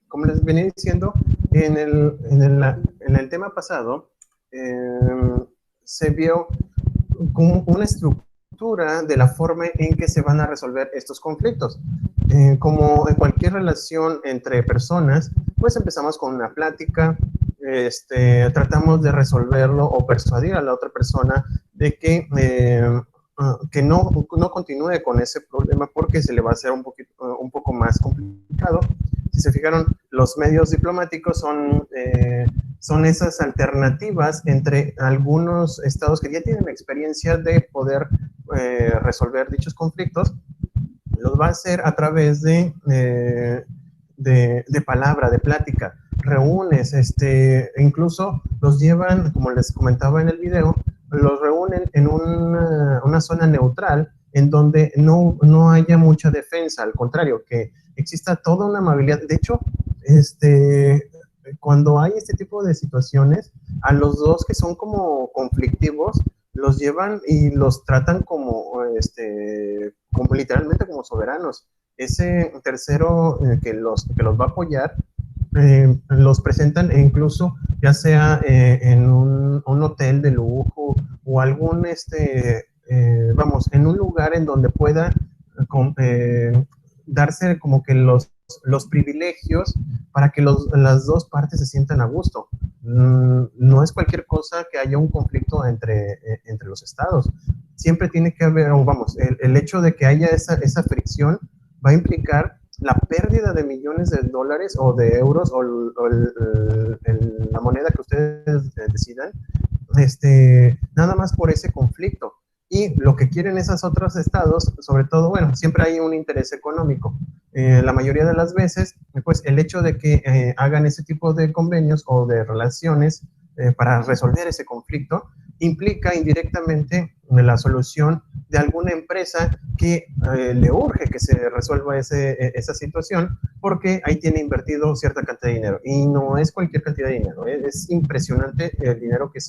Como les venía diciendo, en el tema pasado se vio como una estructura de la forma en que se van a resolver estos conflictos. Como en cualquier relación entre personas, pues empezamos con una plática, tratamos de resolverlo o persuadir a la otra persona de que no continúe con ese problema porque se le va a hacer un poco más complicado. Si se fijaron, los medios diplomáticos son esas alternativas entre algunos estados que ya tienen experiencia de poder resolver dichos conflictos. Los va a hacer a través de palabra, de plática. Reúnes, incluso los llevan, como les comentaba en el video, los reúnen en una zona neutral en donde no haya mucha defensa, al contrario, que exista toda una amabilidad. De hecho, cuando hay este tipo de situaciones, a los dos que son como conflictivos, los llevan y los tratan como literalmente como soberanos. Ese tercero que los va a apoyar, los presentan e incluso ya sea en un hotel de lujo o algún, vamos, en un lugar en donde pueda darse como que los privilegios para que las dos partes se sientan a gusto. No es cualquier cosa que haya un conflicto entre los estados. Siempre tiene que haber, vamos, el hecho de que haya esa fricción va a implicar la pérdida de millones de dólares o de euros o la moneda que ustedes decidan, nada más por ese conflicto. Y lo que quieren esos otros estados, sobre todo, bueno, siempre hay un interés económico. La mayoría de las veces, pues el hecho de que hagan ese tipo de convenios o de relaciones para resolver ese conflicto, implica indirectamente la solución de alguna empresa que le urge que se resuelva esa situación, porque ahí tiene invertido cierta cantidad de dinero. Y no es cualquier cantidad de dinero, es impresionante el dinero que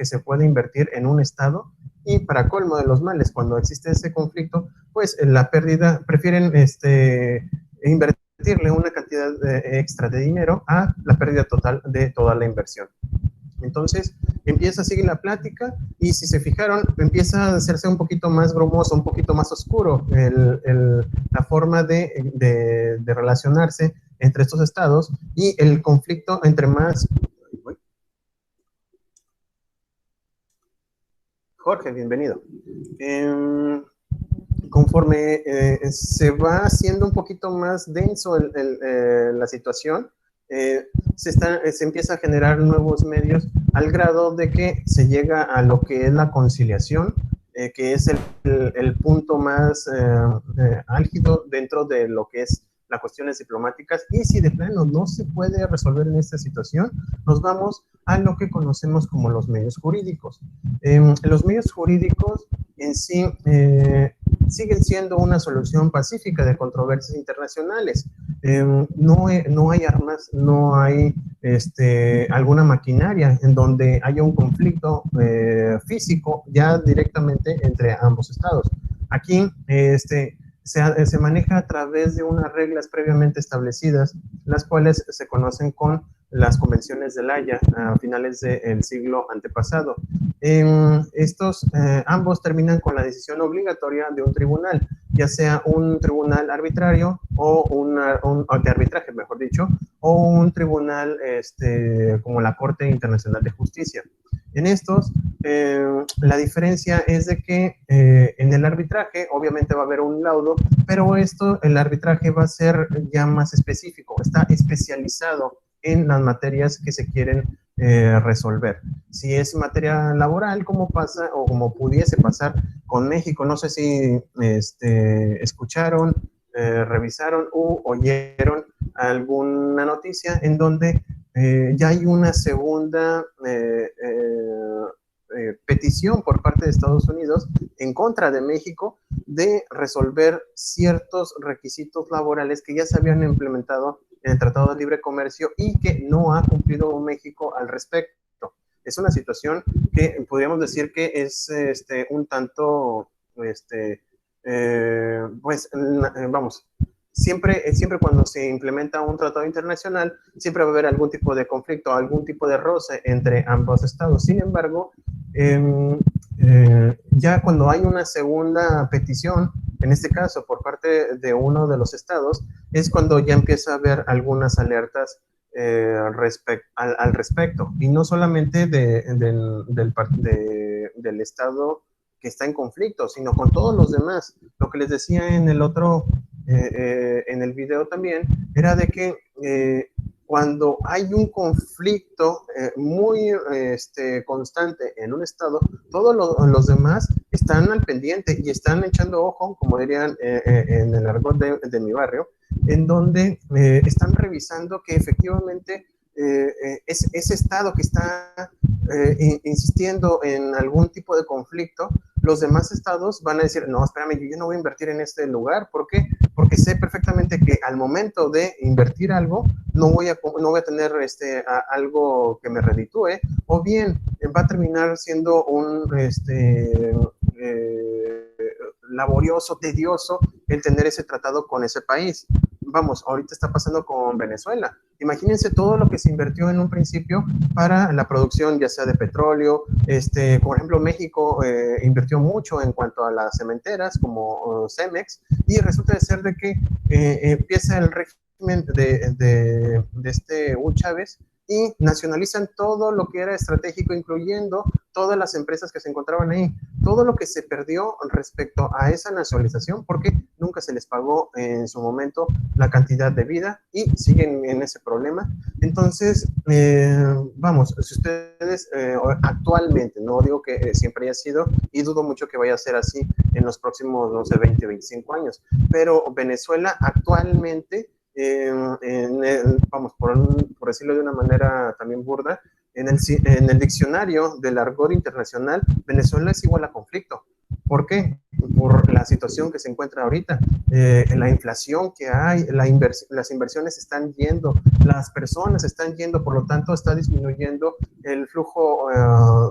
se puede invertir en un estado. Y para colmo de los males, cuando existe ese conflicto, pues la pérdida, prefieren invertirle una cantidad extra de dinero a la pérdida total de toda la inversión. Entonces empieza a seguir la plática y si se fijaron, empieza a hacerse un poquito más bromoso, un poquito más oscuro la forma de relacionarse entre estos estados y el conflicto entre más... Jorge, bienvenido. Conforme se va haciendo un poquito más denso la situación, se empieza a generar nuevos medios al grado de que se llega a lo que es la conciliación, que es el punto más álgido dentro de lo que es las cuestiones diplomáticas. Y si de plano no se puede resolver en esta situación, nos vamos a lo que conocemos como los medios jurídicos. Los medios jurídicos en sí siguen siendo una solución pacífica de controversias internacionales. No hay armas, no hay alguna maquinaria en donde haya un conflicto físico ya directamente entre ambos estados. Aquí se maneja a través de unas reglas previamente establecidas, las cuales se conocen con las convenciones de La Haya a finales del siglo antepasado. Ambos terminan con la decisión obligatoria de un tribunal, ya sea un tribunal arbitrario o de arbitraje, mejor dicho, o un tribunal como la Corte Internacional de Justicia. En estos, la diferencia es de que en el arbitraje obviamente va a haber un laudo, pero el arbitraje va a ser ya más específico, está especializado en las materias que se quieren resolver. Si es materia laboral, como pasa o como pudiese pasar con México, no sé si escucharon, revisaron u oyeron alguna noticia en donde ya hay una segunda petición por parte de Estados Unidos en contra de México de resolver ciertos requisitos laborales que ya se habían implementado en el Tratado de Libre Comercio y que no ha cumplido México al respecto. Es una situación que podríamos decir que es un tanto, vamos, siempre cuando se implementa un tratado internacional, siempre va a haber algún tipo de conflicto, algún tipo de roce entre ambos estados. Sin embargo, ya cuando hay una segunda petición, en este caso por parte de uno de los estados, es cuando ya empieza a haber algunas alertas al respecto, y no solamente del estado que está en conflicto, sino con todos los demás. Lo que les decía en el otro, en el video también, era de que cuando hay un conflicto muy constante en un estado, todos los demás están al pendiente y están echando ojo, como dirían en el argot de mi barrio, en donde están revisando que efectivamente ese estado que está insistiendo en algún tipo de conflicto, los demás estados van a decir, no, espérame, yo no voy a invertir en este lugar. ¿Por qué? Porque sé perfectamente que al momento de invertir algo, no voy a tener algo que me reditúe, o bien va a terminar siendo un laborioso, tedioso el tener ese tratado con ese país. Vamos, ahorita está pasando con Venezuela. Imagínense todo lo que se invirtió en un principio para la producción, ya sea de petróleo. Por ejemplo, México invirtió mucho en cuanto a las cementeras, como Cemex, y resulta de ser de que empieza el régimen de Hugo Chávez, y nacionalizan todo lo que era estratégico, incluyendo todas las empresas que se encontraban ahí. Todo lo que se perdió respecto a esa nacionalización, porque nunca se les pagó en su momento la cantidad de vida, y siguen en ese problema. Entonces, vamos, si ustedes actualmente, no digo que siempre haya sido, y dudo mucho que vaya a ser así en los próximos, no sé, 20, 25 años, pero Venezuela actualmente, vamos, por decirlo de una manera también burda, en el diccionario del argot internacional, Venezuela es igual a conflicto. ¿Por qué? Por la situación que se encuentra ahorita, la inflación que hay, las inversiones están yendo, las personas están yendo, por lo tanto está disminuyendo el flujo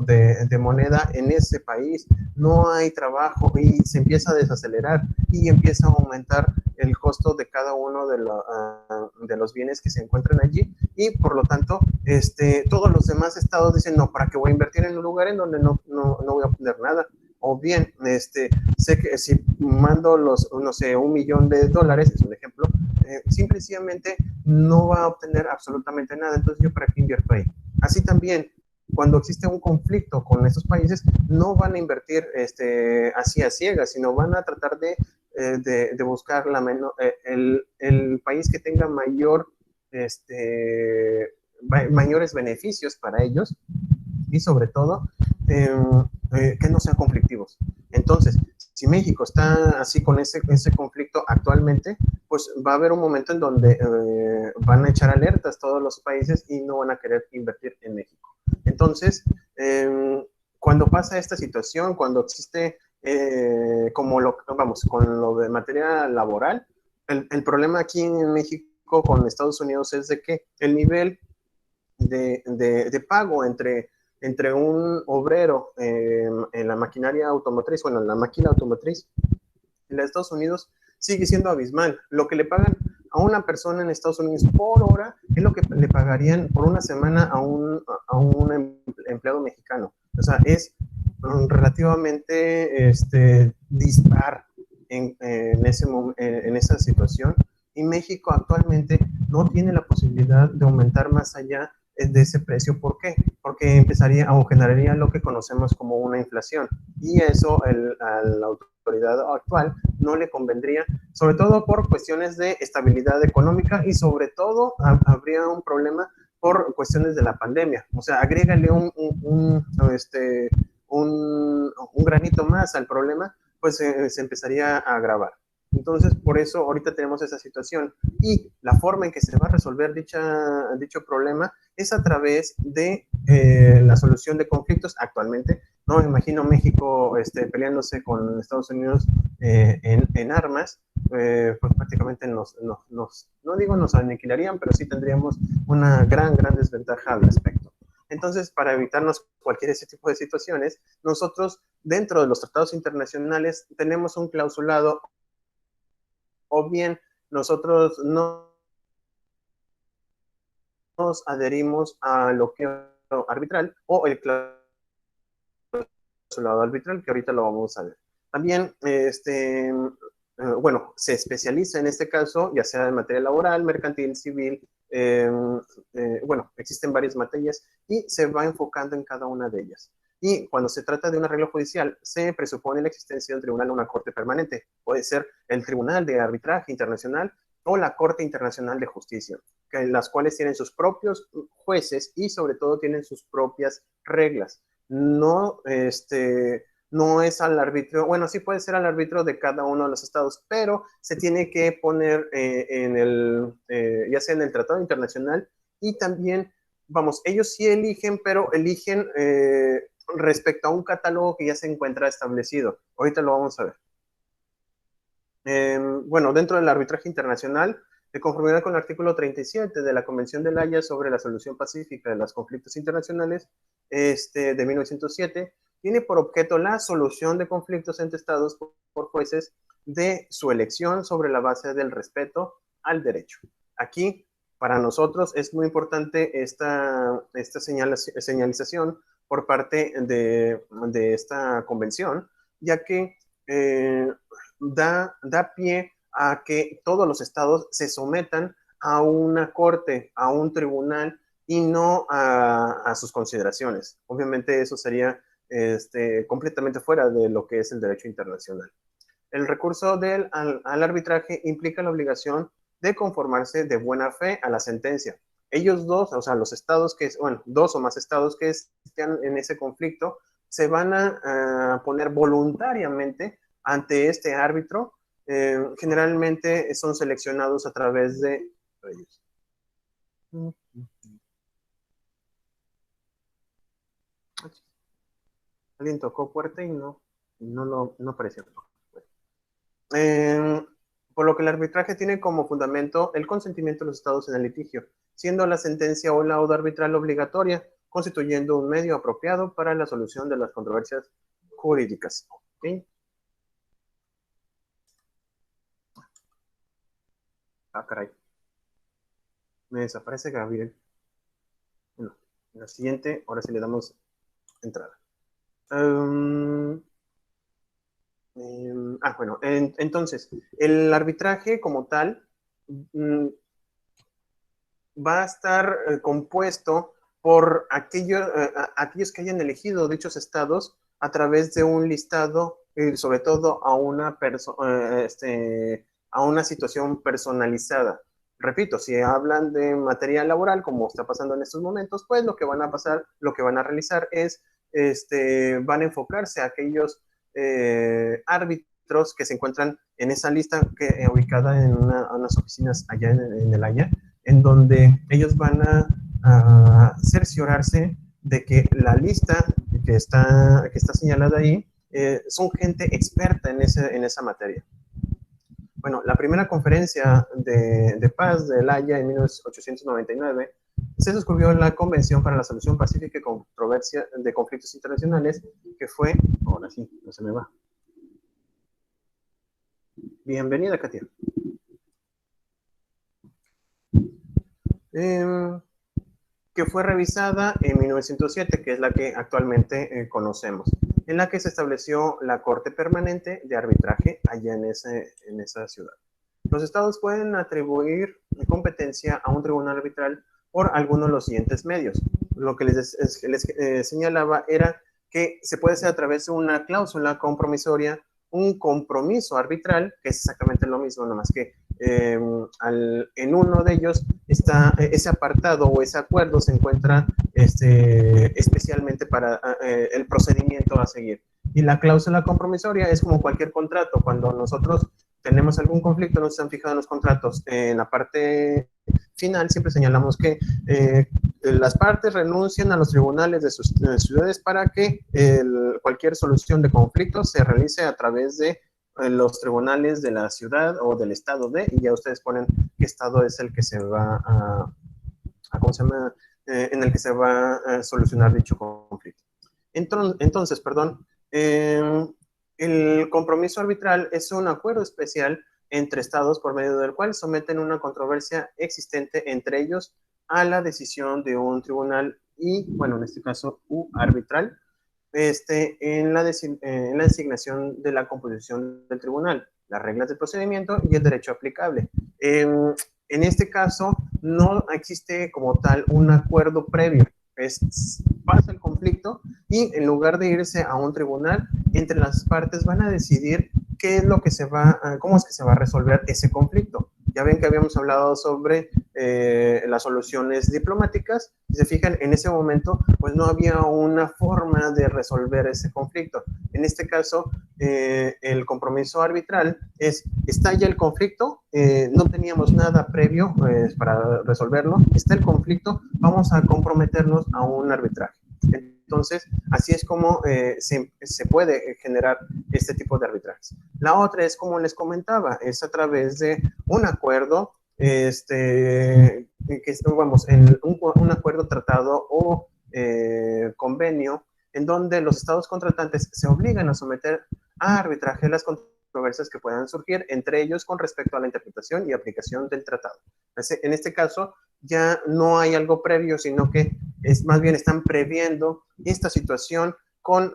de moneda en ese país, no hay trabajo y se empieza a desacelerar y empieza a aumentar el costo de cada uno de los bienes que se encuentran allí, y por lo tanto todos los demás estados dicen, no, ¿para qué voy a invertir en un lugar en donde no voy a obtener nada? O bien, sé que si mando no sé, $1,000,000, es un ejemplo, simple y sencillamente no va a obtener absolutamente nada, entonces yo para qué invierto ahí. Así también, cuando existe un conflicto con estos países, no van a invertir así a ciegas, sino van a tratar de buscar el país que tenga mayores beneficios para ellos, y sobre todo que no sean conflictivos. Entonces, si México está así con ese conflicto actualmente, pues va a haber un momento en donde van a echar alertas todos los países y no van a querer invertir en México. Entonces, cuando pasa esta situación, cuando existe con lo de materia laboral, problema aquí en México con Estados Unidos es de que el nivel de pago entre un obrero en la maquinaria automotriz, bueno, en la máquina automotriz en Estados Unidos sigue siendo abismal. Lo que le pagan a una persona en Estados Unidos por hora es lo que le pagarían por una semana a un empleado mexicano. O sea, es relativamente dispar en esa situación, y México actualmente no tiene la posibilidad de aumentar más allá de ese precio. ¿Por qué? Porque empezaría o generaría lo que conocemos como una inflación, y eso a la autoridad actual no le convendría, sobre todo por cuestiones de estabilidad económica, y sobre todo habría un problema por cuestiones de la pandemia. O sea, agrégale un granito más al problema, pues se empezaría a agravar. Entonces, por eso ahorita tenemos esa situación, y la forma en que se va a resolver dicho problema es a través de la solución de conflictos actualmente. No me imagino México peleándose con Estados Unidos en armas, pues prácticamente no digo nos aniquilarían, pero sí tendríamos una gran desventaja al respecto. Entonces, para evitarnos cualquier ese tipo de situaciones, nosotros dentro de los tratados internacionales tenemos un clausulado, o bien nosotros no nos adherimos a lo que arbitral o el clausulado arbitral, que ahorita lo vamos a ver. También, bueno, se especializa en este caso, ya sea en materia laboral, mercantil, civil, bueno, existen varias materias y se va enfocando en cada una de ellas. Y cuando se trata de un arreglo judicial, se presupone la existencia de un tribunal o una corte permanente. Puede ser el Tribunal de Arbitraje Internacional o la Corte Internacional de Justicia, las cuales tienen sus propios jueces y sobre todo tienen sus propias reglas. No, no es al arbitrio, bueno, sí puede ser al arbitrio de cada uno de los estados, pero se tiene que poner en el, ya sea en el tratado internacional y también, vamos, ellos sí eligen, pero eligen respecto a un catálogo que ya se encuentra establecido. Ahorita lo vamos a ver. Bueno, dentro del arbitraje internacional, de conformidad con el artículo 37 de la Convención de La Haya sobre la solución pacífica de los conflictos internacionales de 1907, tiene por objeto la solución de conflictos entre estados por jueces de su elección sobre la base del respeto al derecho. Aquí, para nosotros, es muy importante esta señalización por parte de esta convención, ya que da pie a que todos los estados se sometan a una corte, a un tribunal y no a sus consideraciones. Obviamente eso sería completamente fuera de lo que es el derecho internacional. El recurso al arbitraje implica la obligación de conformarse de buena fe a la sentencia. Ellos dos, o sea, los estados que, bueno, dos o más estados que estén en ese conflicto, se van a poner voluntariamente ante este árbitro. Generalmente son seleccionados a través de ellos. Alguien tocó fuerte y no apareció. Por lo que el arbitraje tiene como fundamento el consentimiento de los estados en el litigio, siendo la sentencia o laudo arbitral obligatoria, constituyendo un medio apropiado para la solución de las controversias jurídicas. ¿Okay? Ah, caray. Me desaparece Gabriel. Bueno, en la siguiente, ahora sí le damos entrada. Bueno, entonces, el arbitraje como tal va a estar compuesto por aquellos que hayan elegido dichos estados a través de un listado, sobre todo a una situación personalizada. Repito, si hablan de materia laboral, como está pasando en estos momentos, pues lo que van a realizar es, van a enfocarse a aquellos árbitros que se encuentran en esa lista ubicada en unas oficinas allá en el Haya, en donde ellos van a cerciorarse de que la lista que está señalada ahí son gente experta en esa materia. Bueno, la primera conferencia de paz de La Haya en 1899 se suscribió en la Convención para la Solución Pacífica y Controversia de Conflictos Internacionales, que fue, ahora sí, no se me va. Bienvenida, Katia. Que fue revisada en 1907, que es la que actualmente conocemos, en la que se estableció la Corte Permanente de Arbitraje allá en esa ciudad. Los estados pueden atribuir competencia a un tribunal arbitral por alguno de los siguientes medios. Lo que les señalaba era que se puede hacer a través de una cláusula compromisoria, un compromiso arbitral, que es exactamente lo mismo, nomás que en uno de ellos está ese apartado o ese acuerdo se encuentra especialmente para el procedimiento a seguir. Y la cláusula compromisoria es como cualquier contrato. Cuando nosotros tenemos algún conflicto, no se han fijado en los contratos. En la parte final siempre señalamos que las partes renuncian a los tribunales de sus ciudades para que cualquier solución de conflicto se realice a través de los tribunales de la ciudad o del estado de, y ya ustedes ponen qué estado es el que se va ¿cómo se llama? En el que se va a solucionar dicho conflicto. Entonces, el compromiso arbitral es un acuerdo especial entre estados por medio del cual someten una controversia existente entre ellos a la decisión de un tribunal y, bueno, en este caso, arbitral, en la designación de la composición del tribunal, las reglas de procedimiento y el derecho aplicable. En este caso, no existe como tal un acuerdo previo. Pasa el conflicto y en lugar de irse a un tribunal, entre las partes van a decidir qué es lo que cómo es que se va a resolver ese conflicto. Ya ven que habíamos hablado sobre las soluciones diplomáticas. Si se fijan, en ese momento, pues no había una forma de resolver ese conflicto. En este caso, el compromiso arbitral estalla el conflicto, no teníamos nada previo para resolverlo, está el conflicto, vamos a comprometernos a un arbitraje. Entonces, así es como se puede generar este tipo de arbitrajes. La otra es, como les comentaba, es a través de un acuerdo, vamos, en un acuerdo, tratado o convenio, en donde los estados contratantes se obligan a someter a arbitraje las controversias que puedan surgir entre ellos con respecto a la interpretación y aplicación del tratado. En este caso, ya no hay algo previo, sino que más bien están previendo esta situación con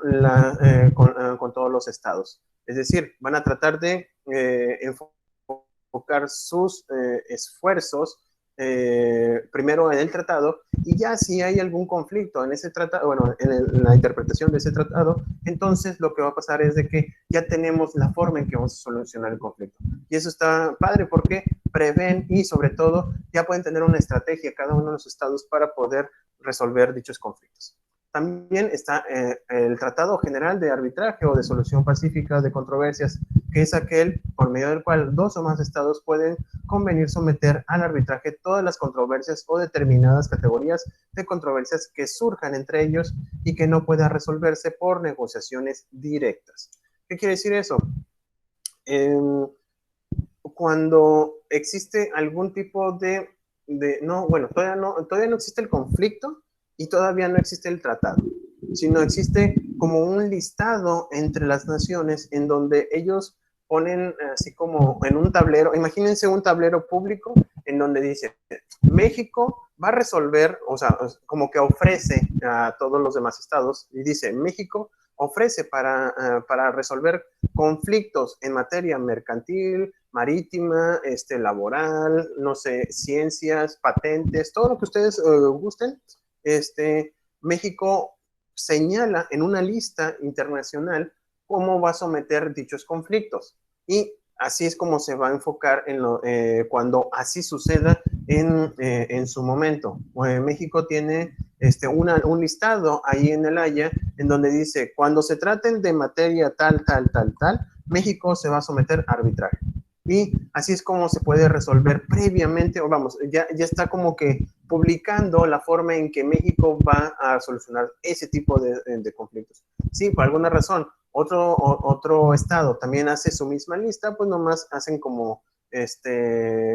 todos los estados. Es decir, van a tratar de enfocar sus esfuerzos primero en el tratado, y ya si hay algún conflicto en ese tratado, bueno, en la interpretación de ese tratado, entonces lo que va a pasar es de que ya tenemos la forma en que vamos a solucionar el conflicto. Y eso está padre porque prevén y sobre todo ya pueden tener una estrategia cada uno de los estados para poder resolver dichos conflictos. También está el Tratado General de Arbitraje o de Solución Pacífica de Controversias, que es aquel por medio del cual dos o más estados pueden convenir someter al arbitraje todas las controversias o determinadas categorías de controversias que surjan entre ellos y que no puedan resolverse por negociaciones directas. ¿Qué quiere decir eso? Cuando existe algún tipo todavía no existe el conflicto, y todavía no existe el tratado, sino existe como un listado entre las naciones en donde ellos ponen así como en un tablero, imagínense un tablero público en donde dice, México va a resolver, o sea, como que ofrece a todos los demás estados, y dice, México ofrece para resolver conflictos en materia mercantil, marítima, laboral, no sé, ciencias, patentes, todo lo que ustedes gusten. México señala en una lista internacional cómo va a someter dichos conflictos, y así es como se va a enfocar cuando así suceda en su momento. México tiene un listado ahí en el Haya en donde dice, cuando se traten de materia tal, México se va a someter a arbitraje. Y así es como se puede resolver previamente, o vamos, ya está como que publicando la forma en que México va a solucionar ese tipo de conflictos. Sí, por alguna razón, otro estado también hace su misma lista, pues nomás hacen como,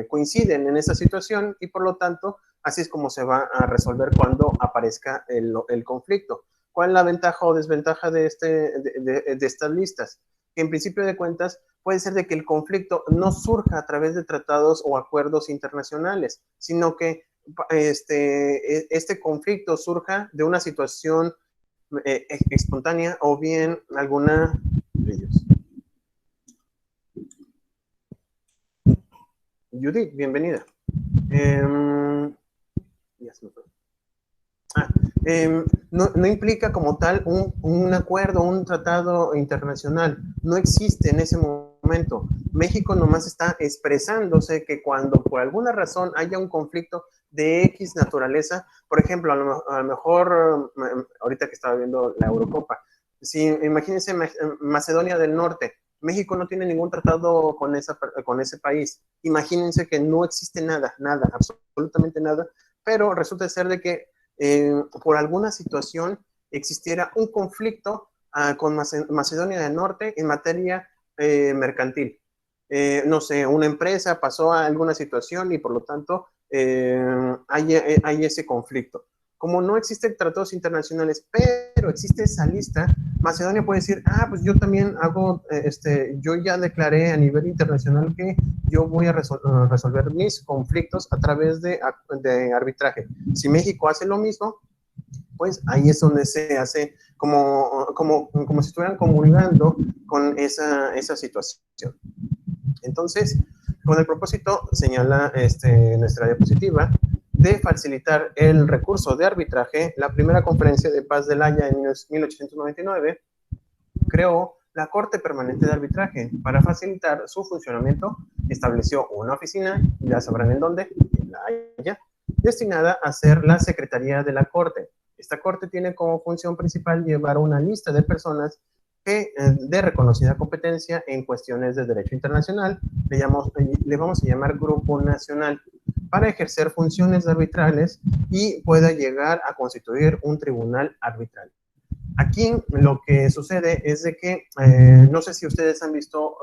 coinciden en esa situación, y por lo tanto, así es como se va a resolver cuando aparezca el conflicto. ¿Cuál es la ventaja o desventaja de estas listas? Que en principio de cuentas puede ser de que el conflicto no surja a través de tratados o acuerdos internacionales, sino que este conflicto surja de una situación espontánea o bien alguna... Judith, bienvenida. Ya se me fue. No implica como tal un acuerdo, un tratado internacional. No existe en ese momento. México nomás está expresándose que cuando por alguna razón haya un conflicto de X naturaleza, por ejemplo, a lo mejor, ahorita que estaba viendo la Eurocopa, si imagínense Macedonia del Norte, México no tiene ningún tratado con ese país. Imagínense que no existe nada, absolutamente nada, pero resulta ser de que por alguna situación existiera un conflicto con Macedonia del Norte en materia mercantil. No sé, una empresa pasó a alguna situación y por lo tanto hay ese conflicto. Como no existen tratados internacionales, pero pero existe esa lista, Macedonia puede decir, pues yo también hago, yo ya declaré a nivel internacional que yo voy a resolver mis conflictos a través de arbitraje. Si México hace lo mismo, pues ahí es donde se hace como si estuvieran comulgando con esa situación. Entonces, con el propósito, señala nuestra diapositiva, de facilitar el recurso de arbitraje, la primera conferencia de paz de La Haya en 1899 creó la Corte Permanente de Arbitraje. Para facilitar su funcionamiento, estableció una oficina, ya sabrán en dónde, en La Haya, destinada a ser la Secretaría de la Corte. Esta Corte tiene como función principal llevar una lista de personas de reconocida competencia en cuestiones de derecho internacional, le vamos a llamar Grupo Nacional, para ejercer funciones arbitrales y pueda llegar a constituir un tribunal arbitral. Aquí lo que sucede es de que, no sé si ustedes han visto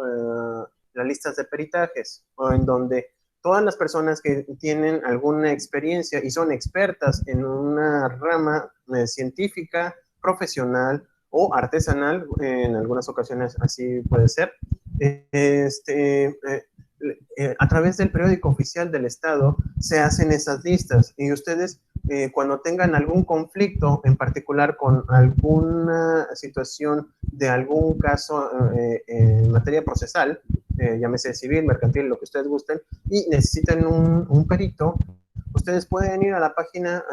las listas de peritajes, o en donde todas las personas que tienen alguna experiencia y son expertas en una rama científica, profesional o artesanal, en algunas ocasiones así puede ser, a través del periódico oficial del Estado se hacen esas listas, y ustedes cuando tengan algún conflicto en particular con alguna situación de algún caso en materia procesal, llámese civil, mercantil, lo que ustedes gusten, y necesitan un perito, ustedes pueden ir a la página,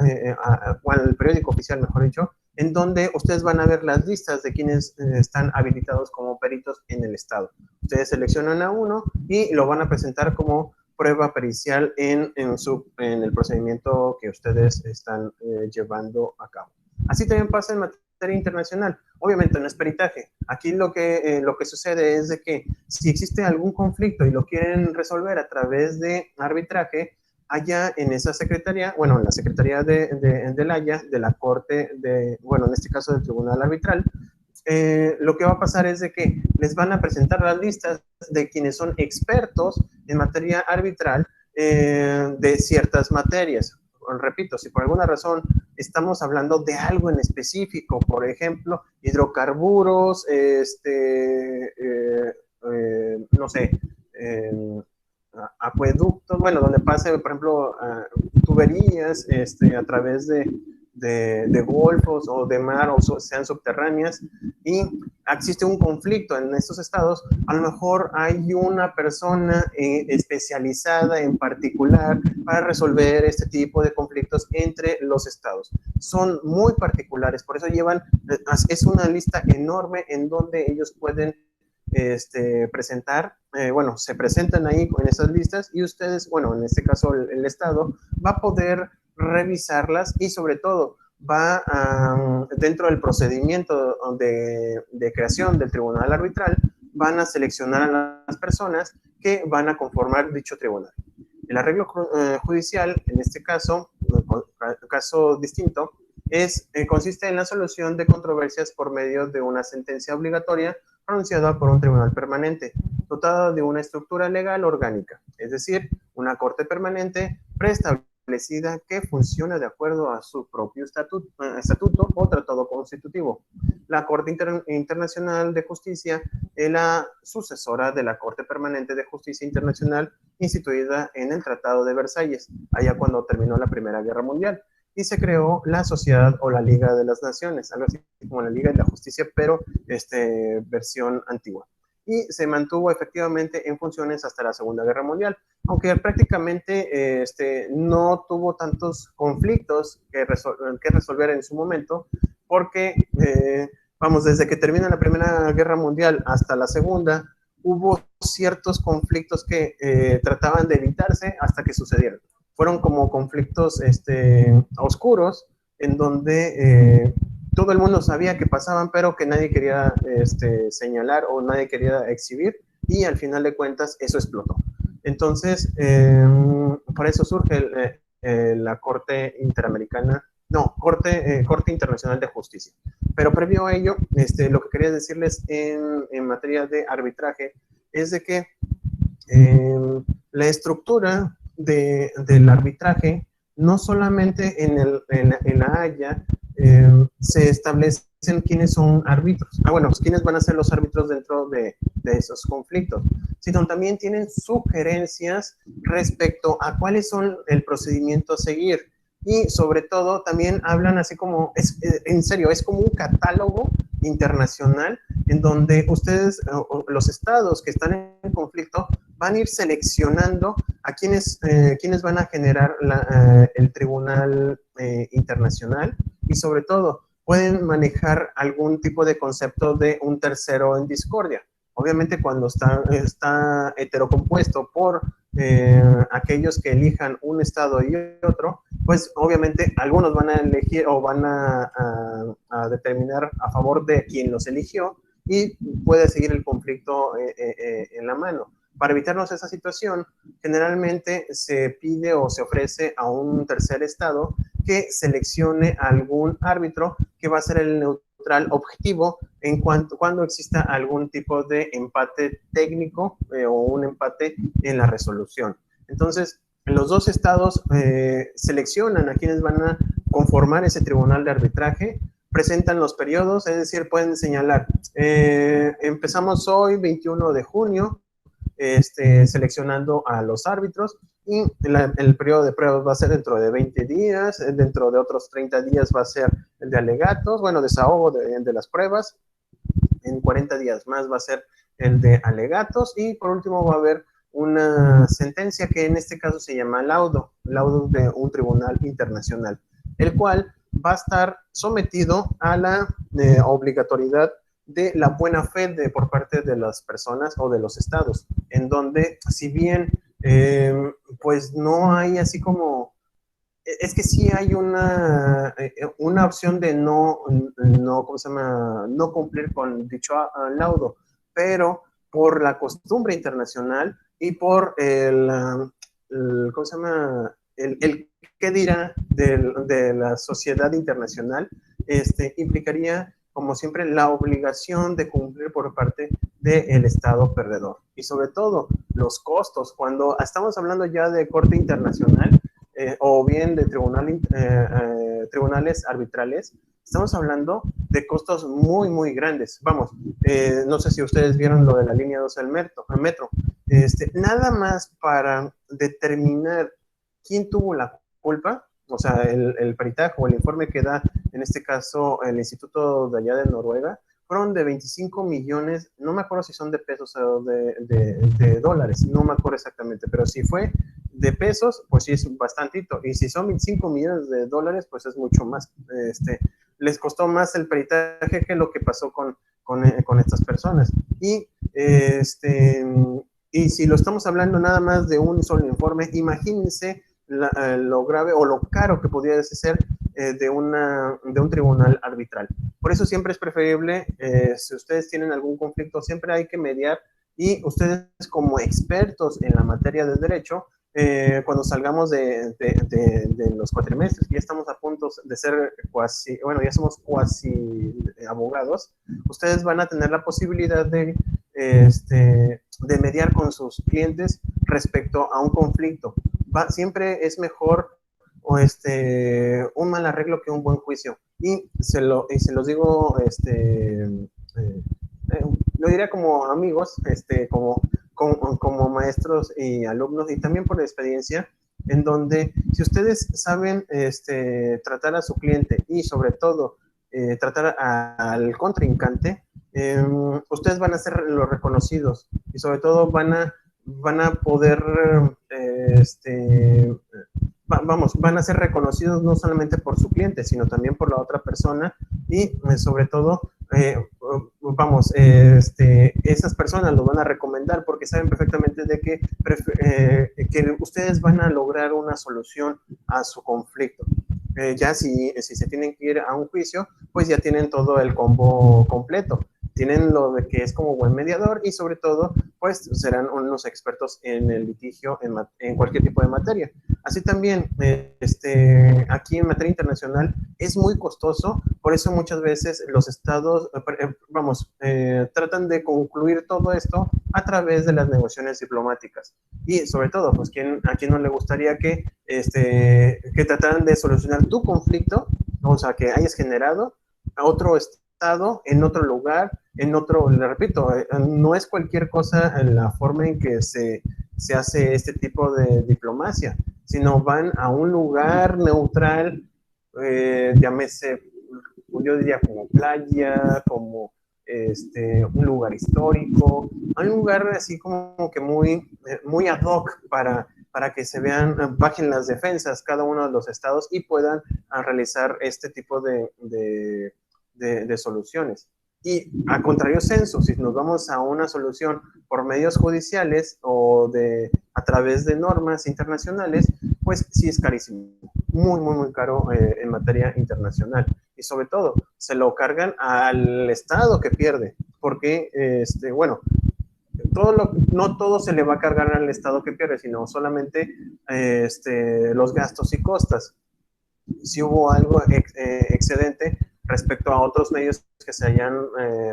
o al periódico oficial, mejor dicho, en donde ustedes van a ver las listas de quienes están habilitados como peritos en el Estado. Ustedes seleccionan a uno y lo van a presentar como prueba pericial en el procedimiento que ustedes están llevando a cabo. Así también pasa en materia internacional. Obviamente no es peritaje. Aquí lo que sucede es de que si existe algún conflicto y lo quieren resolver a través de arbitraje, allá en esa secretaría, bueno, en la Secretaría de La Haya, de la Corte, en este caso del Tribunal Arbitral, lo que va a pasar es de que les van a presentar las listas de quienes son expertos en materia arbitral de ciertas materias. Repito, si por alguna razón estamos hablando de algo en específico, por ejemplo, hidrocarburos, no sé, acueductos, bueno, donde pase, por ejemplo, tuberías a través de golfos o de mar, o sean subterráneas, y existe un conflicto en estos estados, a lo mejor hay una persona especializada en particular para resolver este tipo de conflictos entre los estados. Son muy particulares, por eso es una lista enorme en donde ellos pueden presentar, se presentan ahí en esas listas, y ustedes, en este caso el Estado, va a poder revisarlas, y sobre todo va dentro del procedimiento de creación del tribunal arbitral, van a seleccionar a las personas que van a conformar dicho tribunal. El arreglo judicial, en este caso distinto, consiste en la solución de controversias por medio de una sentencia obligatoria pronunciada por un tribunal permanente, dotada de una estructura legal orgánica, es decir, una corte permanente preestablecida que funciona de acuerdo a su propio estatuto o tratado constitutivo. La Corte Internacional de Justicia es la sucesora de la Corte Permanente de Justicia Internacional instituida en el Tratado de Versalles, allá cuando terminó la Primera Guerra Mundial, y se creó la Sociedad o la Liga de las Naciones, algo así como la Liga de la Justicia, pero versión antigua. Y se mantuvo efectivamente en funciones hasta la Segunda Guerra Mundial, aunque prácticamente no tuvo tantos conflictos que resolver en su momento, porque, desde que termina la Primera Guerra Mundial hasta la Segunda, hubo ciertos conflictos que trataban de evitarse hasta que sucedieron. Fueron como conflictos oscuros, en donde todo el mundo sabía que pasaban, pero que nadie quería señalar o nadie quería exhibir, y al final de cuentas eso explotó. Entonces, por eso surge la Corte Interamericana, Corte Internacional de Justicia. Pero previo a ello, lo que quería decirles en materia de arbitraje es de que la estructura del arbitraje, no solamente en La Haya, se establecen quiénes son árbitros. Bueno, pues, quiénes van a ser los árbitros dentro de esos conflictos, sino también tienen sugerencias respecto a cuáles son el procedimiento a seguir. Y sobre todo también hablan así como, en serio, es como un catálogo internacional en donde ustedes, los estados que están en conflicto, van a ir seleccionando a quienes van a generar el tribunal internacional, y sobre todo pueden manejar algún tipo de concepto de un tercero en discordia. Obviamente cuando está heterocompuesto por aquellos que elijan un estado y otro, pues obviamente algunos van a elegir o van a determinar a favor de quien los eligió, y puede seguir el conflicto en la mano. Para evitarnos esa situación, generalmente se pide o se ofrece a un tercer estado que seleccione algún árbitro que va a ser el neutral objetivo en cuando exista algún tipo de empate técnico o un empate en la resolución. Entonces, los dos estados seleccionan a quienes van a conformar ese tribunal de arbitraje, presentan los periodos, es decir, pueden señalar, empezamos hoy, 21 de junio, seleccionando a los árbitros, y el periodo de pruebas va a ser dentro de 20 días, dentro de otros 30 días va a ser el de alegatos, bueno, desahogo de las pruebas, en 40 días más va a ser el de alegatos, y por último va a haber una sentencia que en este caso se llama laudo de un tribunal internacional, el cual va a estar sometido a la obligatoriedad de la buena fe por parte de las personas o de los estados, en donde si bien pues no hay así como, es que sí hay una opción de ¿cómo se llama? No cumplir con dicho laudo, pero por la costumbre internacional y por ¿cómo se llama? El qué dirá de la sociedad internacional, implicaría, como siempre, la obligación de cumplir por parte del Estado perdedor. Y sobre todo, los costos. Cuando estamos hablando ya de corte internacional o bien de tribunales arbitrales, estamos hablando de costos muy, muy grandes. Vamos, no sé si ustedes vieron lo de la línea 2 del metro. Nada más para determinar quién tuvo la culpa, o sea, el peritaje o el informe que da, en este caso, el Instituto de allá de Noruega, fueron de 25 millones, no me acuerdo si son de pesos o de dólares, no me acuerdo exactamente, pero si fue de pesos, pues sí es bastantito, y si son 25 millones de dólares, pues es mucho más. Les costó más el peritaje que lo que pasó con estas personas. Y si lo estamos hablando nada más de un solo informe, imagínense lo grave o lo caro que podría ser de un tribunal arbitral. Por eso siempre es preferible, si ustedes tienen algún conflicto, siempre hay que mediar, y ustedes como expertos en la materia de derecho, cuando salgamos de los cuatrimestres, ya estamos a punto de ser cuasi, bueno, ya somos cuasi abogados, ustedes van a tener la posibilidad de mediar con sus clientes respecto a un conflicto. Siempre es mejor un mal arreglo que un buen juicio. Y se los digo, lo diría como amigos, como maestros y alumnos, y también por experiencia, en donde si ustedes saben tratar a su cliente y sobre todo tratar al contrincante, ustedes van a ser los reconocidos, y sobre todo van a poder van a ser reconocidos no solamente por su cliente, sino también por la otra persona, y sobre todo, esas personas lo van a recomendar porque saben perfectamente de que ustedes van a lograr una solución a su conflicto. Ya si se tienen que ir a un juicio, pues ya tienen todo el combo completo. Tienen lo de que es como buen mediador, y sobre todo, pues serán unos expertos en el litigio en cualquier tipo de materia. Así también, aquí en materia internacional es muy costoso, por eso muchas veces los estados, tratan de concluir todo esto a través de las negociaciones diplomáticas. Y sobre todo, pues a quién no le gustaría que trataran de solucionar tu conflicto o sea, que hayas generado a otro estado en otro lugar, en otro, le repito, no es cualquier cosa en la forma en que se hace este tipo de diplomacia, sino van a un lugar neutral, llámese, yo diría como playa, como un lugar histórico, un lugar así como que muy ad hoc para que se vean, bajen las defensas cada uno de los estados y puedan realizar este tipo de soluciones. Y a contrario censo, si nos vamos a una solución por medios judiciales o a través de normas internacionales, pues sí es carísimo, muy caro en materia internacional. Y sobre todo, se lo cargan al Estado que pierde, porque, bueno, no todo se le va a cargar al Estado que pierde, sino solamente los gastos y costas. Si hubo algo excedente respecto a otros medios que se hayan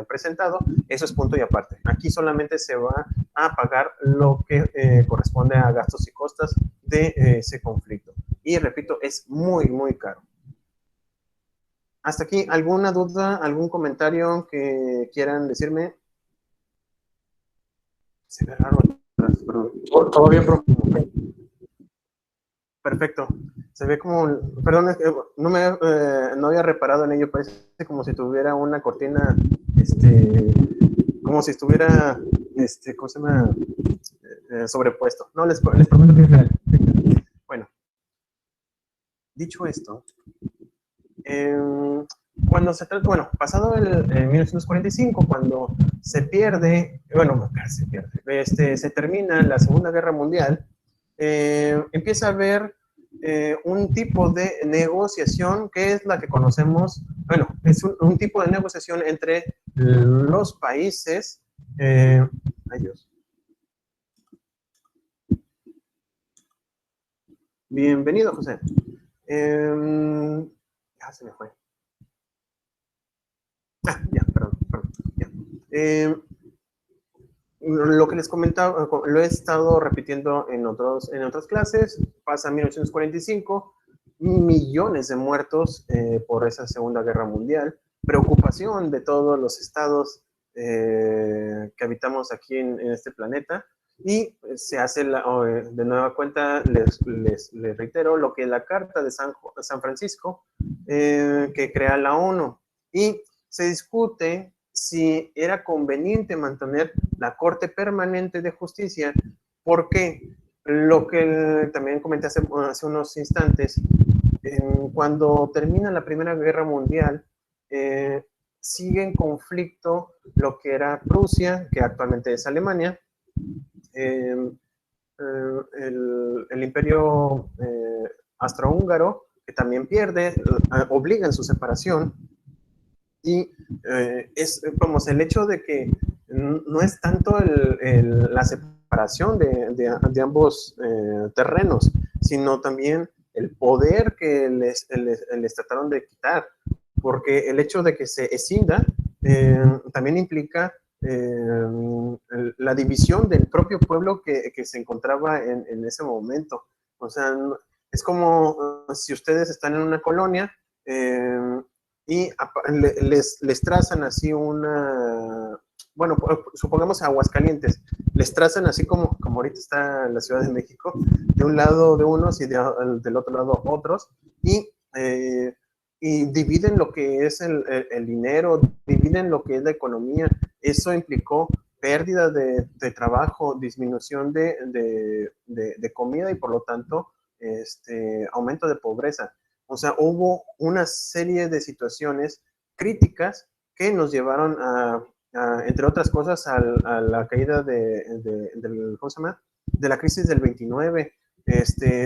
presentado, eso es punto y aparte. Aquí solamente se va a pagar lo que corresponde a gastos y costas de ese conflicto. Y repito, es muy caro. Hasta aquí, ¿alguna duda, algún comentario que quieran decirme? Se ve raro atrás, perdón. Todo bien, profe. Perfecto. Se ve como, perdón, no había reparado en ello, parece como si tuviera una cortina, como si estuviera, ¿cómo se llama? Sobrepuesto. No, les prometo que es real. Bueno, dicho esto, cuando se trata, bueno, pasado el 1945, cuando se pierde, bueno, se termina la Segunda Guerra Mundial, empieza a haber un tipo de negociación que es la que conocemos, bueno, es un tipo de negociación entre los países, ay Dios. Bienvenido, José. Ya se me fue. Ya, perdón. Ya. Lo que les comentaba, lo he estado repitiendo en otras clases, pasa 1945, millones de muertos por esa Segunda Guerra Mundial, preocupación de todos los estados que habitamos aquí en este planeta, y se hace de nueva cuenta, les reitero, lo que es la Carta de San Francisco, que crea la ONU, y se discute si era conveniente mantener la Corte Permanente de Justicia, porque lo que también comenté hace unos instantes, cuando termina la Primera Guerra Mundial, sigue en conflicto lo que era Prusia, que actualmente es Alemania, el imperio austrohúngaro, que también pierde, obliga en su separación, y es como el hecho de que no es tanto la separación de ambos terrenos, sino también el poder que les trataron de quitar, porque el hecho de que se escinda también implica la división del propio pueblo que se encontraba en ese momento. O sea, es como si ustedes están en una colonia y les trazan así bueno, supongamos Aguascalientes, les trazan así como ahorita está la Ciudad de México, de un lado de unos y del otro lado otros, y dividen lo que es el dinero, dividen lo que es la economía. Eso implicó pérdida de trabajo, disminución de comida y por lo tanto aumento de pobreza. O sea, hubo una serie de situaciones críticas que nos llevaron entre otras cosas, a la caída ¿cómo se llama? De la crisis del 29,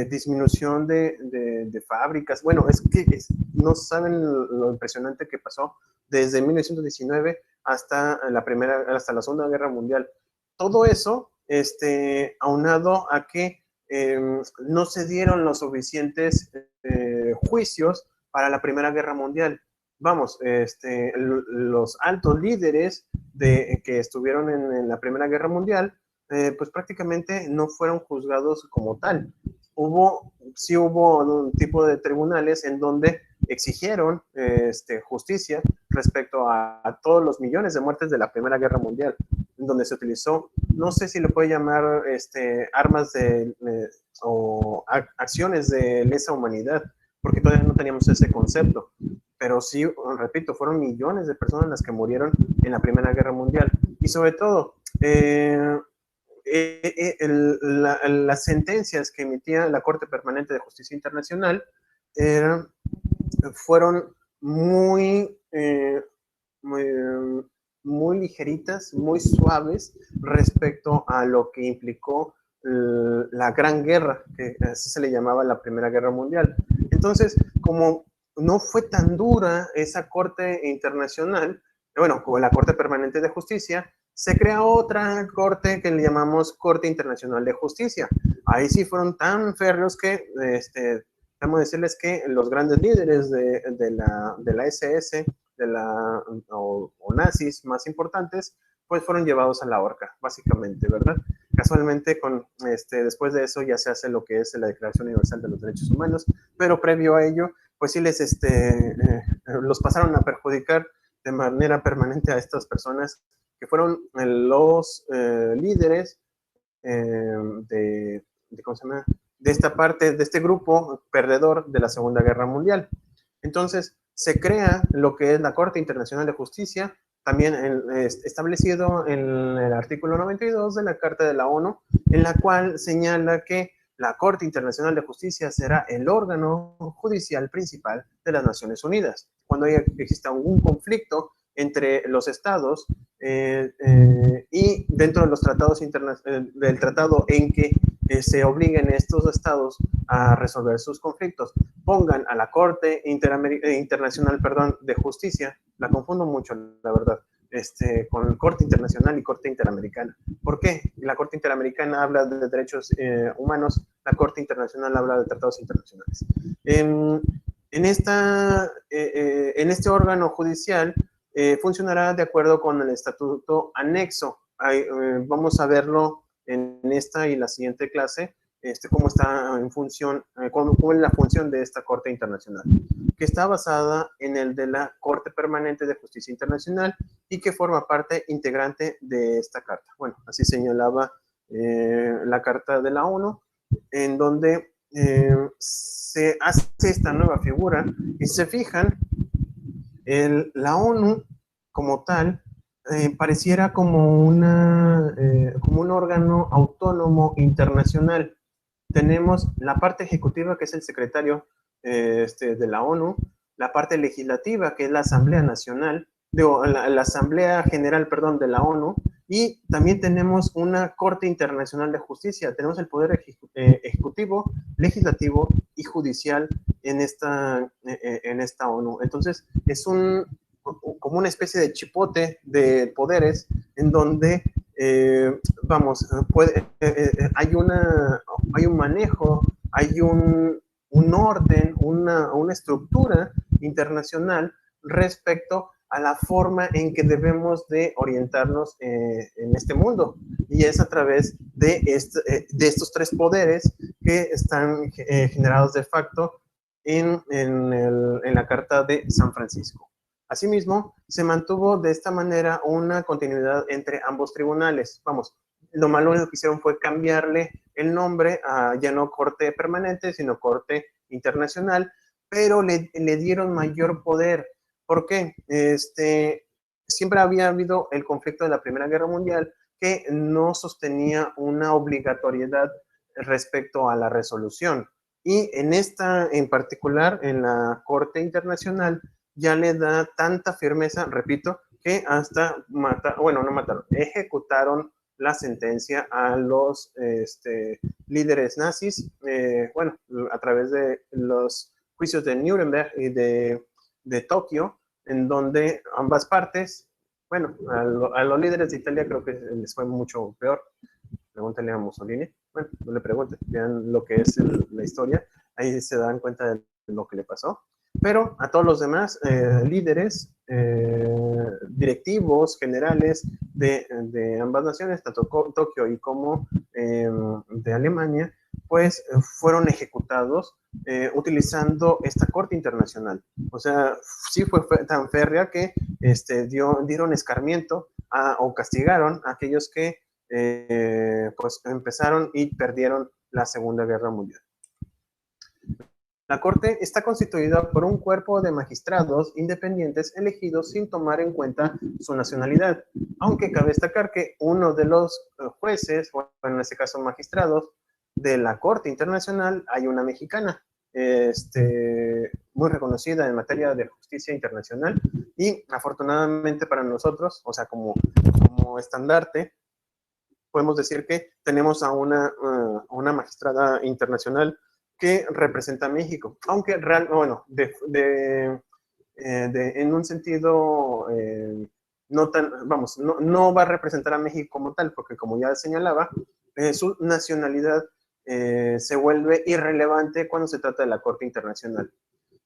disminución de fábricas. Bueno, es que no saben lo impresionante que pasó desde 1919 hasta la Segunda Guerra Mundial. Todo eso, aunado a que no se dieron los suficientes juicios para la Primera Guerra Mundial. Vamos, los altos líderes que estuvieron en la Primera Guerra Mundial, pues prácticamente no fueron juzgados como tal. Sí hubo un tipo de tribunales en donde exigieron justicia respecto a todos los millones de muertes de la Primera Guerra Mundial, en donde se utilizó, no sé si le puede llamar armas o acciones de lesa humanidad, porque todavía no teníamos ese concepto. Pero sí, repito, fueron millones de personas las que murieron en la Primera Guerra Mundial. Y sobre todo, las sentencias que emitía la Corte Permanente de Justicia Internacional fueron muy, muy ligeritas, muy suaves respecto a lo que implicó la Gran Guerra, que así se le llamaba la Primera Guerra Mundial. Entonces, como no fue tan dura esa Corte Internacional, bueno, como la Corte Permanente de Justicia, se crea otra corte que le llamamos Corte Internacional de Justicia. Ahí sí fueron tan férreos que, vamos a decirles que los grandes líderes de la SS, o nazis más importantes, pues fueron llevados a la horca, básicamente, ¿verdad? Casualmente, después de eso ya se hace lo que es la Declaración Universal de los Derechos Humanos, pero previo a ello, pues sí los pasaron a perjudicar de manera permanente a estas personas que fueron los líderes ¿cómo se llama? De esta parte, de este grupo perdedor de la Segunda Guerra Mundial. Entonces, se crea lo que es la Corte Internacional de Justicia, también establecido en el artículo 92 de la Carta de la ONU, en la cual señala que la Corte Internacional de Justicia será el órgano judicial principal de las Naciones Unidas. Cuando exista algún conflicto entre los estados y dentro de los tratados del tratado en que se obliguen estos estados a resolver sus conflictos, pongan a la Corte Internacional de Justicia, la confundo mucho, la verdad, con Corte Internacional y Corte Interamericana. ¿Por qué? La Corte Interamericana habla de derechos humanos, la Corte Internacional habla de tratados internacionales. En este órgano judicial funcionará de acuerdo con el estatuto anexo. Vamos a verlo en esta y la siguiente clase, cómo está en función, cómo es la función de esta Corte Internacional, que está basada en el de la Corte Permanente de Justicia Internacional y que forma parte integrante de esta carta. Bueno, así señalaba la Carta de la ONU, en donde se hace esta nueva figura y se fijan, la ONU como tal pareciera como un órgano autónomo internacional. Tenemos la parte ejecutiva, que es el secretario de la ONU, la parte legislativa, que es la Asamblea Nacional, la Asamblea General, perdón, de la ONU, y también tenemos una Corte Internacional de Justicia. Tenemos el poder ejecutivo, legislativo y judicial en esta ONU. Entonces, es como una especie de chipote de poderes en donde, hay un manejo, hay un orden, una estructura internacional respecto a la forma en que debemos de orientarnos en este mundo. Y es a través de estos tres poderes que están generados de facto en la Carta de San Francisco. Asimismo, se mantuvo de esta manera una continuidad entre ambos tribunales. Vamos, lo malo que hicieron fue cambiarle el nombre a ya no Corte Permanente, sino Corte Internacional, pero le dieron mayor poder. ¿Por qué? Siempre había habido el conflicto de la Primera Guerra Mundial que no sostenía una obligatoriedad respecto a la resolución. Y en particular, en la Corte Internacional, ya le da tanta firmeza, repito, que hasta ejecutaron la sentencia a los líderes nazis, a través de los juicios de Nuremberg y de Tokio, en donde ambas partes, a los líderes de Italia creo que les fue mucho peor. Pregúntale a Mussolini, bueno, no le pregunten, vean lo que es la historia, ahí se dan cuenta de lo que le pasó. Pero a todos los demás líderes, directivos, generales de ambas naciones, tanto Tokio y como de Alemania, pues fueron ejecutados utilizando esta corte internacional. O sea, sí fue tan férrea que dieron escarmiento o castigaron a aquellos que pues empezaron y perdieron la Segunda Guerra Mundial. La Corte está constituida por un cuerpo de magistrados independientes elegidos sin tomar en cuenta su nacionalidad, aunque cabe destacar que uno de los jueces, o en este caso magistrados, de la Corte Internacional hay una mexicana, muy reconocida en materia de justicia internacional, y afortunadamente para nosotros, o sea, como estandarte, podemos decir que tenemos a una magistrada internacional que representa a México, aunque en un sentido no tan, vamos, no va a representar a México como tal, porque como ya señalaba, su nacionalidad se vuelve irrelevante cuando se trata de la Corte Internacional.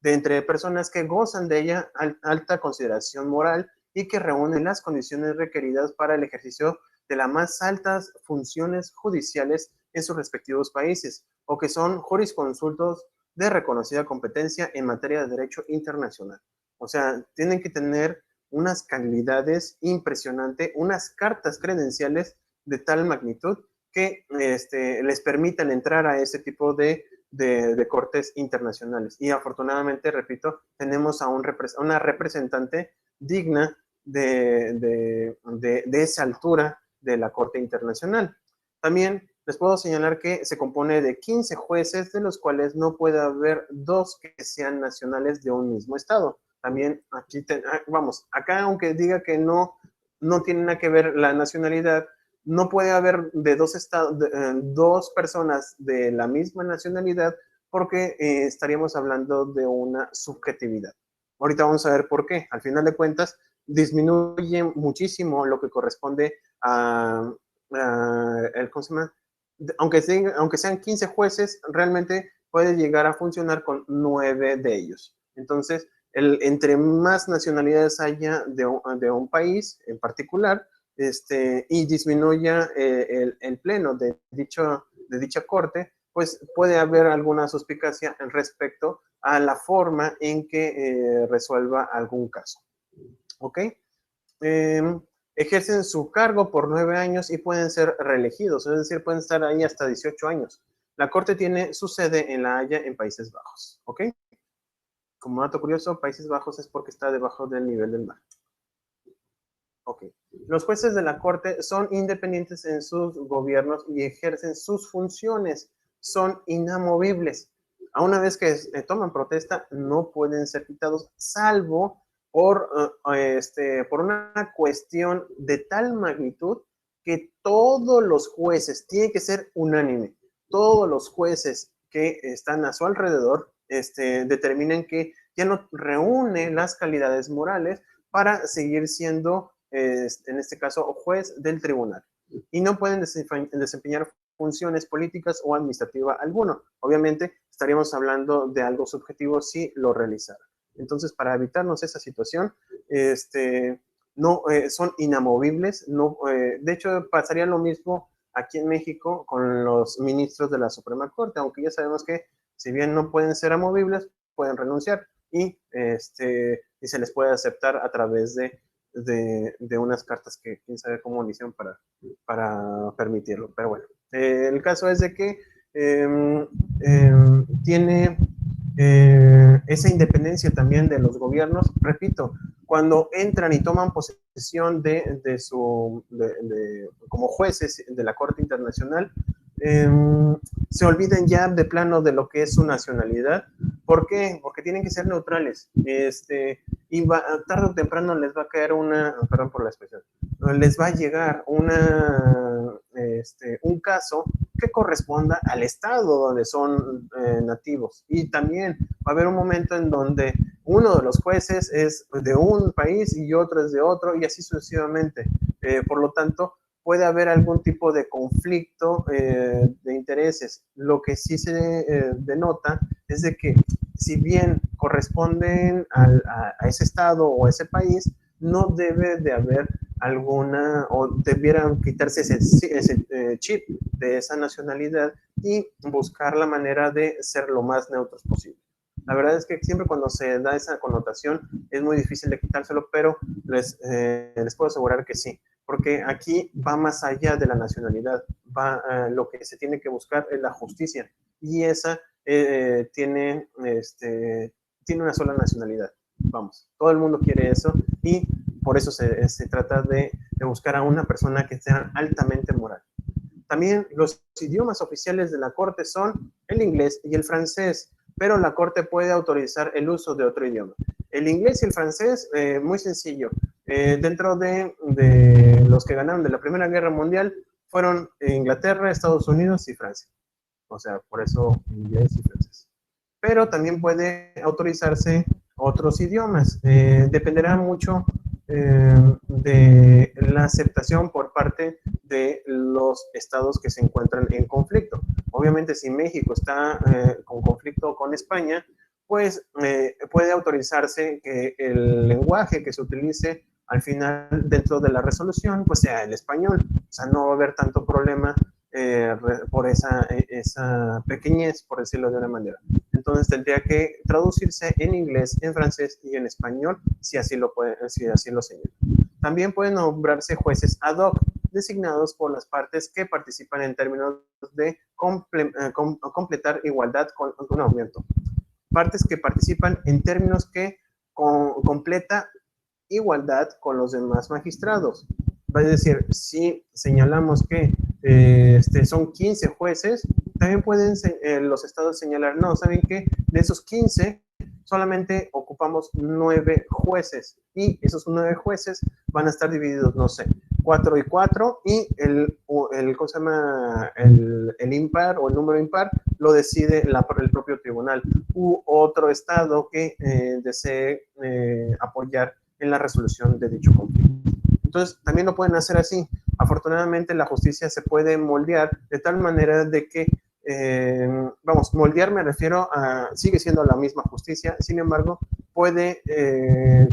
De entre personas que gozan de ella alta consideración moral y que reúnen las condiciones requeridas para el ejercicio de las más altas funciones judiciales en sus respectivos países, o que son jurisconsultos de reconocida competencia en materia de derecho internacional. O sea, tienen que tener unas calidades impresionantes, unas cartas credenciales de tal magnitud que les permitan entrar a ese tipo de cortes internacionales. Y afortunadamente, repito, tenemos a una representante digna de esa altura de la Corte Internacional. También les puedo señalar que se compone de 15 jueces, de los cuales no puede haber 2 que sean nacionales de un mismo estado. También aquí, acá aunque diga que no tiene nada que ver la nacionalidad, no puede haber de 2 estados, 2 personas de la misma nacionalidad, porque estaríamos hablando de una subjetividad. Ahorita vamos a ver por qué. Al final de cuentas, disminuye muchísimo lo que corresponde a ¿cómo se llama? Aunque sean 15 jueces, realmente puede llegar a funcionar con 9 de ellos. Entonces, entre más nacionalidades haya de un país en particular, y disminuya el pleno de dicha corte, pues puede haber alguna suspicacia respecto a la forma en que resuelva algún caso. ¿Ok? Ejercen su cargo por 9 años y pueden ser reelegidos, es decir, pueden estar ahí hasta 18 años. La Corte tiene su sede en La Haya, en Países Bajos. ¿Ok? Como dato curioso, Países Bajos es porque está debajo del nivel del mar. Ok. Los jueces de la Corte son independientes en sus gobiernos y ejercen sus funciones. Son inamovibles. A una vez que toman protesta, no pueden ser quitados, salvo por una cuestión de tal magnitud que todos los jueces, tiene que ser unánime, todos los jueces que están a su alrededor determinan que ya no reúne las calidades morales para seguir siendo, en este caso, juez del tribunal. Y no pueden desempeñar funciones políticas o administrativas alguno. Obviamente, estaríamos hablando de algo subjetivo si lo realizara. Entonces, para evitarnos esa situación, son inamovibles. De hecho, pasaría lo mismo aquí en México con los ministros de la Suprema Corte, aunque ya sabemos que si bien no pueden ser amovibles, pueden renunciar y se les puede aceptar a través de unas cartas que quién sabe cómo lo hicieron para permitirlo. Pero bueno, el caso es de que tiene esa independencia también de los gobiernos. Repito, cuando entran y toman posesión como jueces de la Corte Internacional, se olviden ya de plano de lo que es su nacionalidad. ¿Por qué? Porque tienen que ser neutrales. Y tarde o temprano les va a caer perdón por la expresión, les va a llegar un caso que corresponda al estado donde son nativos. Y también va a haber un momento en donde uno de los jueces es de un país y otro es de otro, y así sucesivamente. Por lo tanto, puede haber algún tipo de conflicto de intereses. Lo que sí se denota es de que si bien corresponden a ese estado o a ese país, no debe de haber alguna, o debieran quitarse ese chip de esa nacionalidad y buscar la manera de ser lo más neutros posible. La verdad es que siempre cuando se da esa connotación es muy difícil de quitárselo, pero les puedo asegurar que sí, porque aquí va más allá de la nacionalidad, lo que se tiene que buscar es la justicia, y esa tiene una sola nacionalidad. Vamos, todo el mundo quiere eso, y por eso se trata de buscar a una persona que sea altamente moral. También los idiomas oficiales de la Corte son el inglés y el francés, pero la Corte puede autorizar el uso de otro idioma. El inglés y el francés, muy sencillo. Dentro de los que ganaron de la Primera Guerra Mundial fueron Inglaterra, Estados Unidos y Francia. O sea, por eso inglés y francés. Pero también puede autorizarse otros idiomas. Dependerá mucho de la aceptación por parte de los estados que se encuentran en conflicto. Obviamente, si México está con conflicto con España, pues puede autorizarse que el lenguaje que se utilice al final dentro de la resolución pues sea el español. O sea, no va a haber tanto problema por esa pequeñez, por decirlo de una manera. Entonces tendría que traducirse en inglés, en francés y en español, si así lo señala. También pueden nombrarse jueces ad hoc, designados por las partes que participan en términos de completar igualdad con un aumento. Partes que participan en términos que completa igualdad con los demás magistrados. Es decir, si señalamos que son 15 jueces, también pueden los estados señalar, no, ¿saben qué? De esos 15, solamente ocupamos 9 jueces, y esos 9 jueces van a estar divididos, no sé, 4 y 4, y ¿cómo se llama? El impar o el número impar lo decide el propio tribunal u otro estado que desee apoyar en la resolución de dicho conflicto. Entonces, también lo pueden hacer así. Afortunadamente, la justicia se puede moldear de tal manera de que, moldear me refiero a, sigue siendo la misma justicia, sin embargo, puede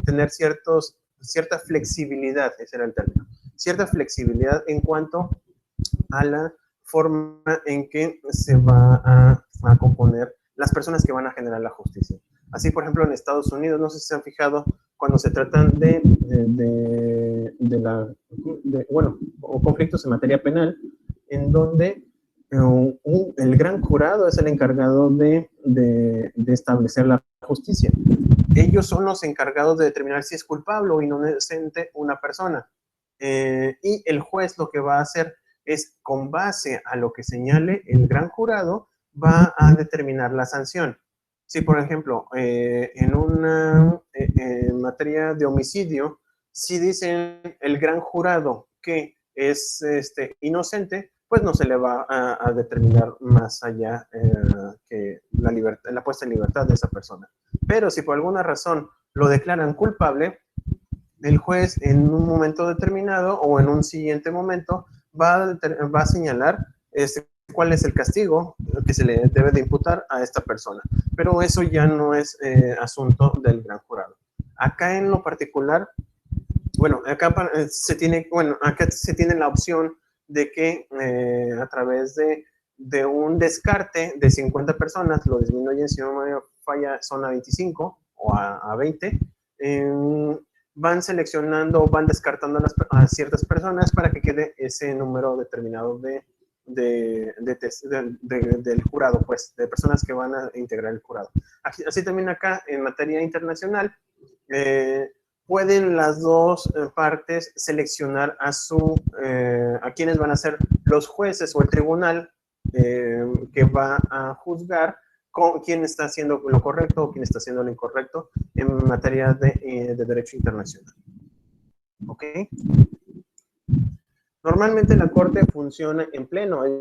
tener cierta flexibilidad, ese era el término, cierta flexibilidad en cuanto a la forma en que se va a componer las personas que van a generar la justicia. Así, por ejemplo, en Estados Unidos, no sé si se han fijado, cuando se tratan o conflictos en materia penal, en donde el gran jurado es el encargado de establecer la justicia. Ellos son los encargados de determinar si es culpable o inocente una persona. Y el juez lo que va a hacer es, con base a lo que señale el gran jurado, va a determinar la sanción. Si, por ejemplo, en materia de homicidio, si dicen el gran jurado que es inocente, pues no se le va a determinar más allá que la puesta en libertad de esa persona. Pero si por alguna razón lo declaran culpable, el juez en un momento determinado o en un siguiente momento va a señalar cuál es el castigo que se le debe de imputar a esta persona. Pero eso ya no es asunto del gran jurado. Acá en lo particular, acá se tiene la opción de que a través de un descarte de 50 personas, lo disminuyen, si no me falla, son a 25 o a 20, van seleccionando, van descartando a ciertas personas para que quede ese número determinado del jurado, pues, de personas que van a integrar el jurado. Así también acá, en materia internacional, pueden las dos partes seleccionar a quienes van a ser los jueces o el tribunal que va a juzgar con quién está haciendo lo correcto o quién está haciendo lo incorrecto en materia de derecho internacional. ¿Ok? Normalmente la Corte funciona en pleno, es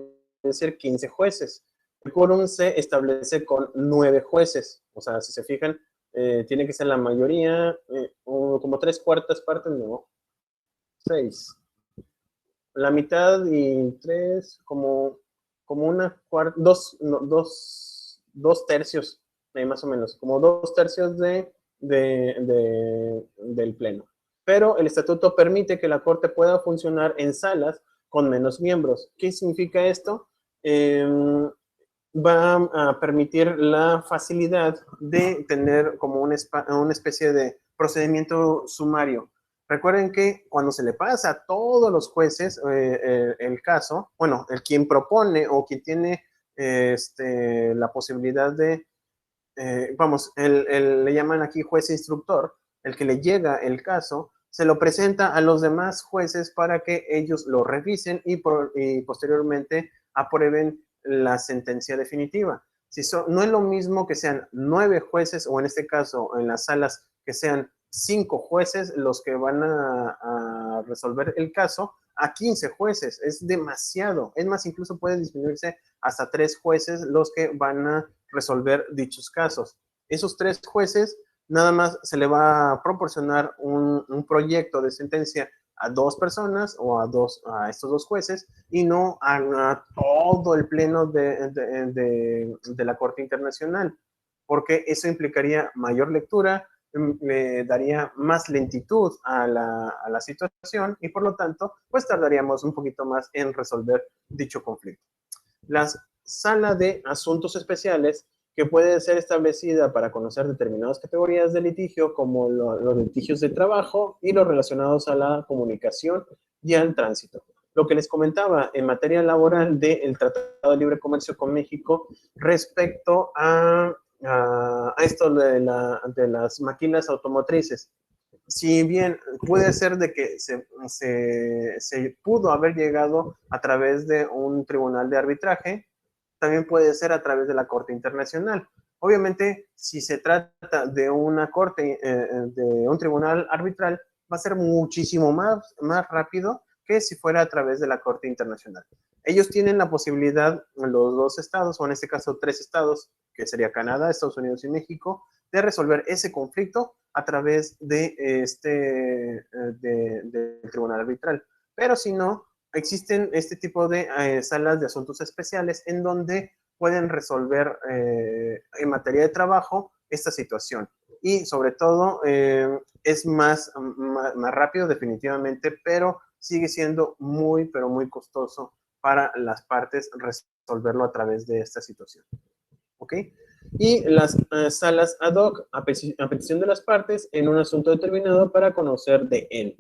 decir, 15 jueces. El quórum se establece con 9 jueces. O sea, si se fijan, tiene que ser la mayoría, como 3/4 partes, no, 6. La mitad y 3, como una cuarta, 2 tercios, más o menos, como 2 tercios del pleno. pero el estatuto permite que la Corte pueda funcionar en salas con menos miembros. ¿Qué significa esto? Va a permitir la facilidad de tener como una especie de procedimiento sumario. Recuerden que cuando se le pasa a todos los jueces el caso, bueno, el quien propone o quien tiene la posibilidad de, le llaman aquí juez instructor, el que le llega el caso, se lo presenta a los demás jueces para que ellos lo revisen y posteriormente aprueben la sentencia definitiva. No es lo mismo que sean 9 jueces o en este caso en las salas que sean 5 jueces los que van a resolver el caso a 15 jueces. Es demasiado. Es más, incluso puede disminuirse hasta 3 jueces los que van a resolver dichos casos. Esos 3 jueces nada más se le va a proporcionar un proyecto de sentencia a 2 personas o a estos 2 jueces y no a todo el pleno de la Corte Internacional, porque eso implicaría mayor lectura, le daría más lentitud a la situación y por lo tanto, pues tardaríamos un poquito más en resolver dicho conflicto. La sala de asuntos especiales que puede ser establecida para conocer determinadas categorías de litigio, como los litigios de trabajo y los relacionados a la comunicación y al tránsito. Lo que les comentaba en materia laboral del Tratado de Libre Comercio con México respecto a esto de las máquinas automotrices. Si bien puede ser de que se pudo haber llegado a través de un tribunal de arbitraje, también puede ser a través de la Corte Internacional. Obviamente, si se trata de una corte, de un tribunal arbitral, va a ser muchísimo más rápido que si fuera a través de la Corte Internacional. Ellos tienen la posibilidad, los 2 estados, o en este caso 3 estados, que sería Canadá, Estados Unidos y México, de resolver ese conflicto a través de del tribunal arbitral. Pero si no, existen este tipo de salas de asuntos especiales en donde pueden resolver en materia de trabajo esta situación. Y sobre todo es más rápido definitivamente, pero sigue siendo pero muy costoso para las partes resolverlo a través de esta situación. ¿Ok? Y las salas ad hoc a petición de las partes en un asunto determinado para conocer de él.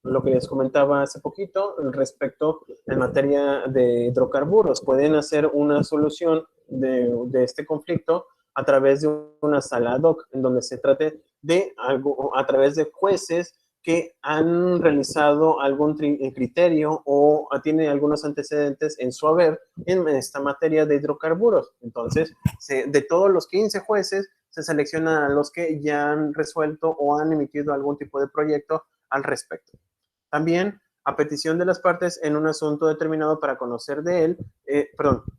Lo que les comentaba hace poquito respecto en materia de hidrocarburos. Pueden hacer una solución de este conflicto a través de una sala ad hoc, en donde se trate de algo a través de jueces que han realizado algún criterio o tienen algunos antecedentes en su haber en esta materia de hidrocarburos. Entonces, de todos los 15 jueces, se seleccionan a los que ya han resuelto o han emitido algún tipo de proyecto al respecto. También, a petición de las partes en un asunto determinado para conocer de él,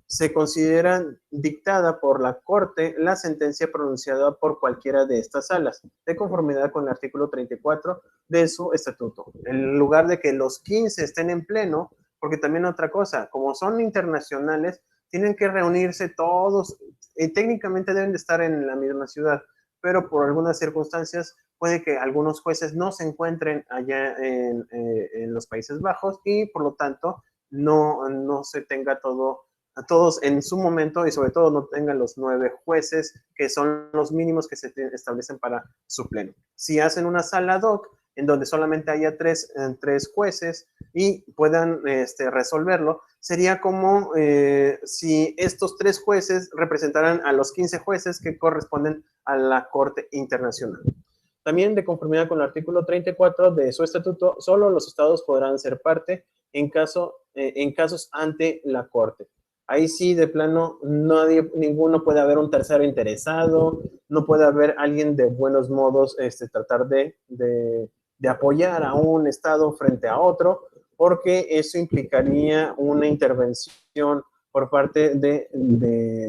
se considera dictada por la Corte la sentencia pronunciada por cualquiera de estas salas, de conformidad con el artículo 34 de su estatuto. En lugar de que los 15 estén en pleno, porque también otra cosa, como son internacionales, tienen que reunirse todos, técnicamente deben de estar en la misma ciudad, pero por algunas circunstancias puede que algunos jueces no se encuentren allá en los Países Bajos y por lo tanto no se tenga a todos en su momento y sobre todo no tengan los 9 jueces que son los mínimos que se establecen para su pleno. Si hacen una sala ad hoc en donde solamente haya 3 jueces y puedan resolverlo, sería como si estos 3 jueces representaran a los 15 jueces que corresponden a la Corte Internacional. También, de conformidad con el artículo 34 de su estatuto, solo los estados podrán ser parte en casos ante la Corte. Ahí sí, de plano, ninguno puede haber un tercero interesado, no puede haber alguien de buenos modos tratar de apoyar a un estado frente a otro, porque eso implicaría una intervención por parte de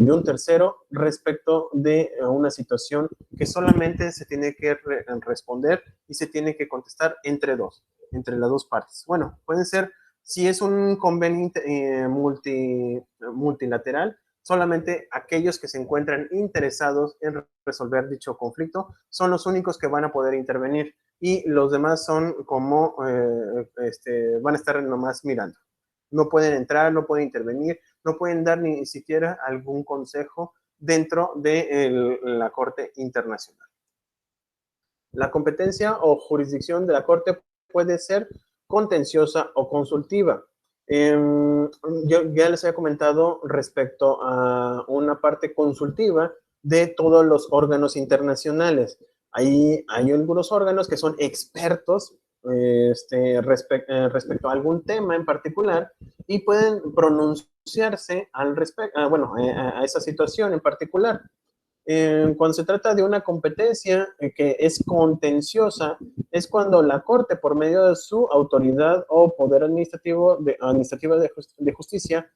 un tercero respecto de una situación que solamente se tiene que responder y se tiene que contestar entre las dos partes. Bueno, pueden ser, si es un convenio multilateral, Solamente aquellos que se encuentran interesados en resolver dicho conflicto son los únicos que van a poder intervenir, y los demás son como, van a estar nomás mirando. No pueden entrar, no pueden intervenir, no pueden dar ni siquiera algún consejo dentro de la Corte Internacional. La competencia o jurisdicción de la Corte puede ser contenciosa o consultiva. Yo ya les había comentado respecto a una parte consultiva de todos los órganos internacionales. Ahí hay algunos órganos que son expertos respecto a algún tema en particular y pueden pronunciarse al respecto, a esa situación en particular. Cuando se trata de una competencia que es contenciosa, es cuando la Corte, por medio de su autoridad o poder administrativa de justicia,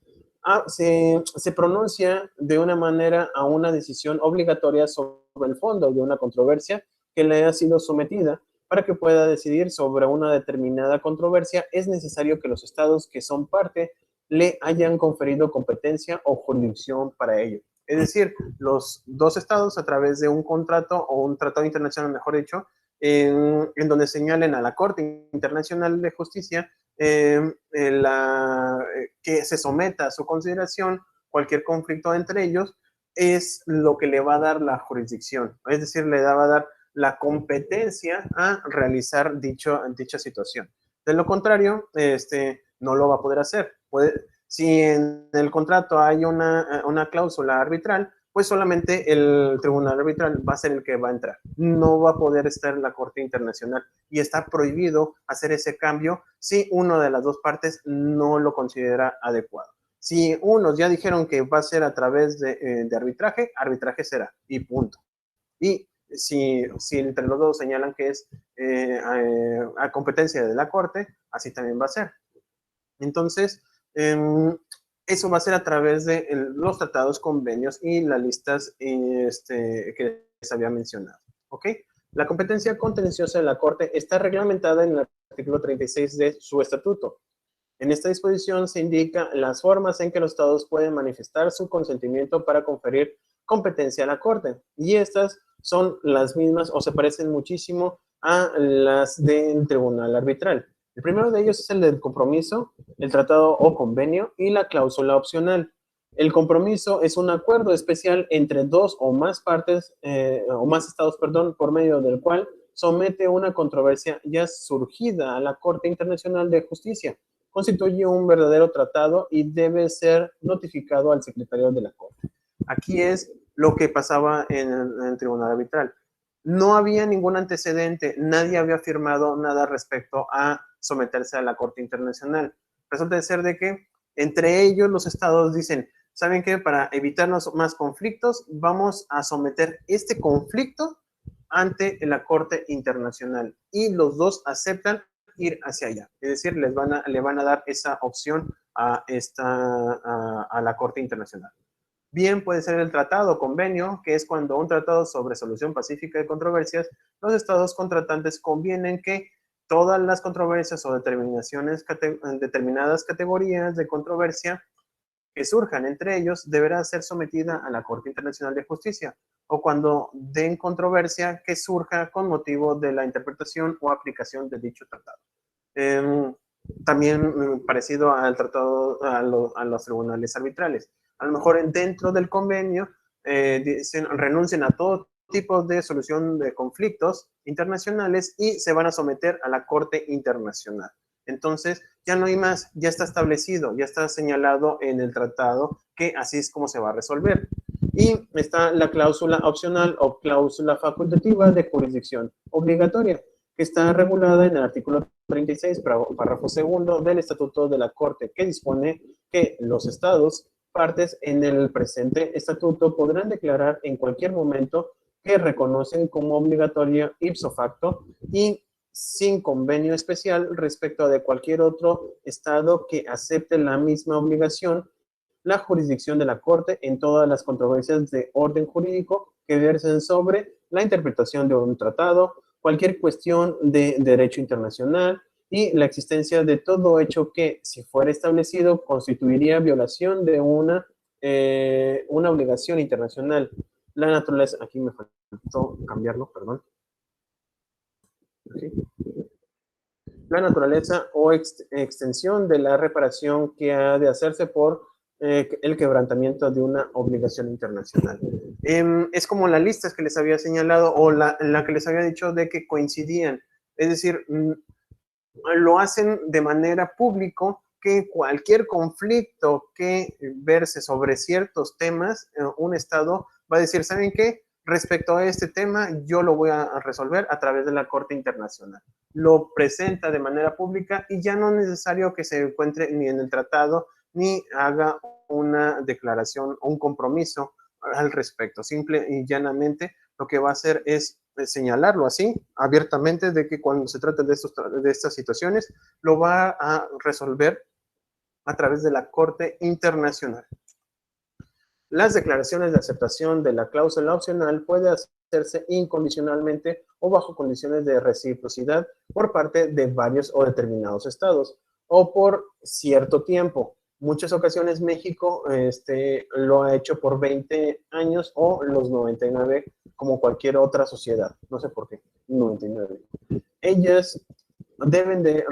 se pronuncia de una manera a una decisión obligatoria sobre el fondo de una controversia que le ha sido sometida. Para que pueda decidir sobre una determinada controversia, es necesario que los estados que son parte le hayan conferido competencia o jurisdicción para ello. Es decir, los dos estados, a través de un contrato o un tratado internacional, mejor dicho, en donde señalen a la Corte Internacional de Justicia que se someta a su consideración cualquier conflicto entre ellos, es lo que le va a dar la jurisdicción. Es decir, le va a dar la competencia a realizar dicha situación. De lo contrario, no lo va a poder hacer. Si en el contrato hay una cláusula arbitral, pues solamente el tribunal arbitral va a ser el que va a entrar. No va a poder estar en la Corte Internacional y está prohibido hacer ese cambio si una de las dos partes no lo considera adecuado. Si unos ya dijeron que va a ser a través de arbitraje, arbitraje será y punto. Y si entre los dos señalan que es a competencia de la Corte, así también va a ser. Entonces, eso va a ser a través de los tratados, convenios y las listas que les había mencionado. ¿Ok? La competencia contenciosa de la Corte está reglamentada en el artículo 36 de su estatuto. En esta disposición se indica las formas en que los estados pueden manifestar su consentimiento para conferir competencia a la Corte, y estas son las mismas o se parecen muchísimo a las del tribunal arbitral. El primero de ellos es el del compromiso, el tratado o convenio y la cláusula opcional. El compromiso es un acuerdo especial entre dos o más partes, o más estados, perdón, por medio del cual somete una controversia ya surgida a la Corte Internacional de Justicia. Constituye un verdadero tratado y debe ser notificado al secretario de la Corte. Aquí es lo que pasaba en el tribunal arbitral. No había ningún antecedente, nadie había firmado nada respecto a someterse a la Corte Internacional. Resulta de ser de que entre ellos los estados dicen, ¿saben qué? Para evitarnos más conflictos, vamos a someter este conflicto ante la Corte Internacional. Y los dos aceptan ir hacia allá. Es decir, le van a dar esa opción a la Corte Internacional. Bien, puede ser el tratado o convenio, que es cuando un tratado sobre solución pacífica de controversias, los estados contratantes convienen que todas las controversias o determinadas categorías de controversia que surjan entre ellos deberá ser sometida a la Corte Internacional de Justicia, o cuando den controversia que surja con motivo de la interpretación o aplicación de dicho tratado. También parecido al tratado, a los tribunales arbitrales. A lo mejor dentro del convenio renuncian a todo tipo de solución de conflictos internacionales y se van a someter a la Corte Internacional. Entonces, ya no hay más, ya está establecido, ya está señalado en el tratado que así es como se va a resolver. Y está la cláusula opcional o cláusula facultativa de jurisdicción obligatoria, que está regulada en el artículo 36, párrafo segundo del Estatuto de la Corte, que dispone que los estados partes en el presente estatuto podrán declarar en cualquier momento que reconocen como obligatorio ipso facto y sin convenio especial respecto de cualquier otro estado que acepte la misma obligación, la jurisdicción de la Corte en todas las controversias de orden jurídico que versen sobre la interpretación de un tratado, cualquier cuestión de derecho internacional y la existencia de todo hecho que, si fuera establecido, constituiría violación de una una obligación internacional. La naturaleza, aquí me faltó cambiarlo, perdón. Aquí. La naturaleza o extensión de la reparación que ha de hacerse por el quebrantamiento de una obligación internacional. Es como la lista que les había señalado o la que les había dicho de que coincidían. Es decir, lo hacen de manera público que cualquier conflicto que verse sobre ciertos temas, un Estado va a decir, ¿saben qué? Respecto a este tema, yo lo voy a resolver a través de la Corte Internacional. Lo presenta de manera pública y ya no es necesario que se encuentre ni en el tratado ni haga una declaración o un compromiso al respecto. Simple y llanamente lo que va a hacer es señalarlo así, abiertamente, de que cuando se trata de estas situaciones, lo va a resolver a través de la Corte Internacional. Las declaraciones de aceptación de la cláusula opcional puede hacerse incondicionalmente o bajo condiciones de reciprocidad por parte de varios o determinados estados o por cierto tiempo. Muchas ocasiones México lo ha hecho por 20 años o los 99 como cualquier otra sociedad. No sé por qué, 99. Ellas deben de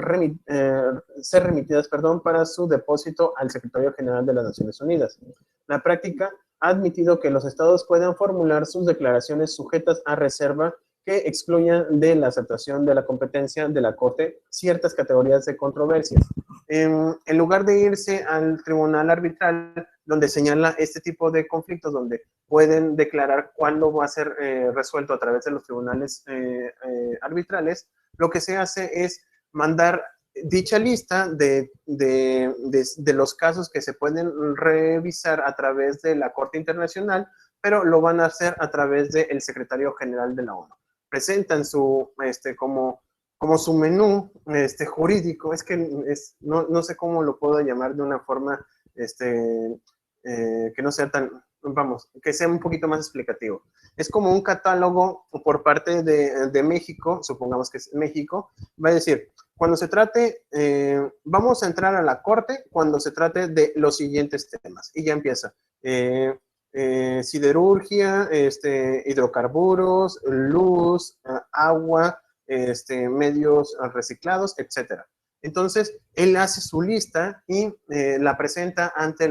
ser remitidas, para su depósito al Secretario General de las Naciones Unidas. La práctica ha admitido que los estados puedan formular sus declaraciones sujetas a reserva que excluyan de la aceptación de la competencia de la Corte ciertas categorías de controversias. En lugar de irse al tribunal arbitral, donde señala este tipo de conflictos, donde pueden declarar cuándo va a ser resuelto a través de los tribunales arbitrales, lo que se hace es mandar dicha lista de los casos que se pueden revisar a través de la Corte Internacional, pero lo van a hacer a través del Secretario General de la ONU. Presentan como su menú jurídico, no sé cómo lo puedo llamar de una forma que no sea tan, que sea un poquito más explicativo. Es como un catálogo por parte de México, supongamos que es México, va a decir, cuando se trate, vamos a entrar a la corte cuando se trate de los siguientes temas. Y ya empieza. Siderurgia, hidrocarburos, luz, agua, medios reciclados, etcétera. Entonces, él hace su lista y la presenta ante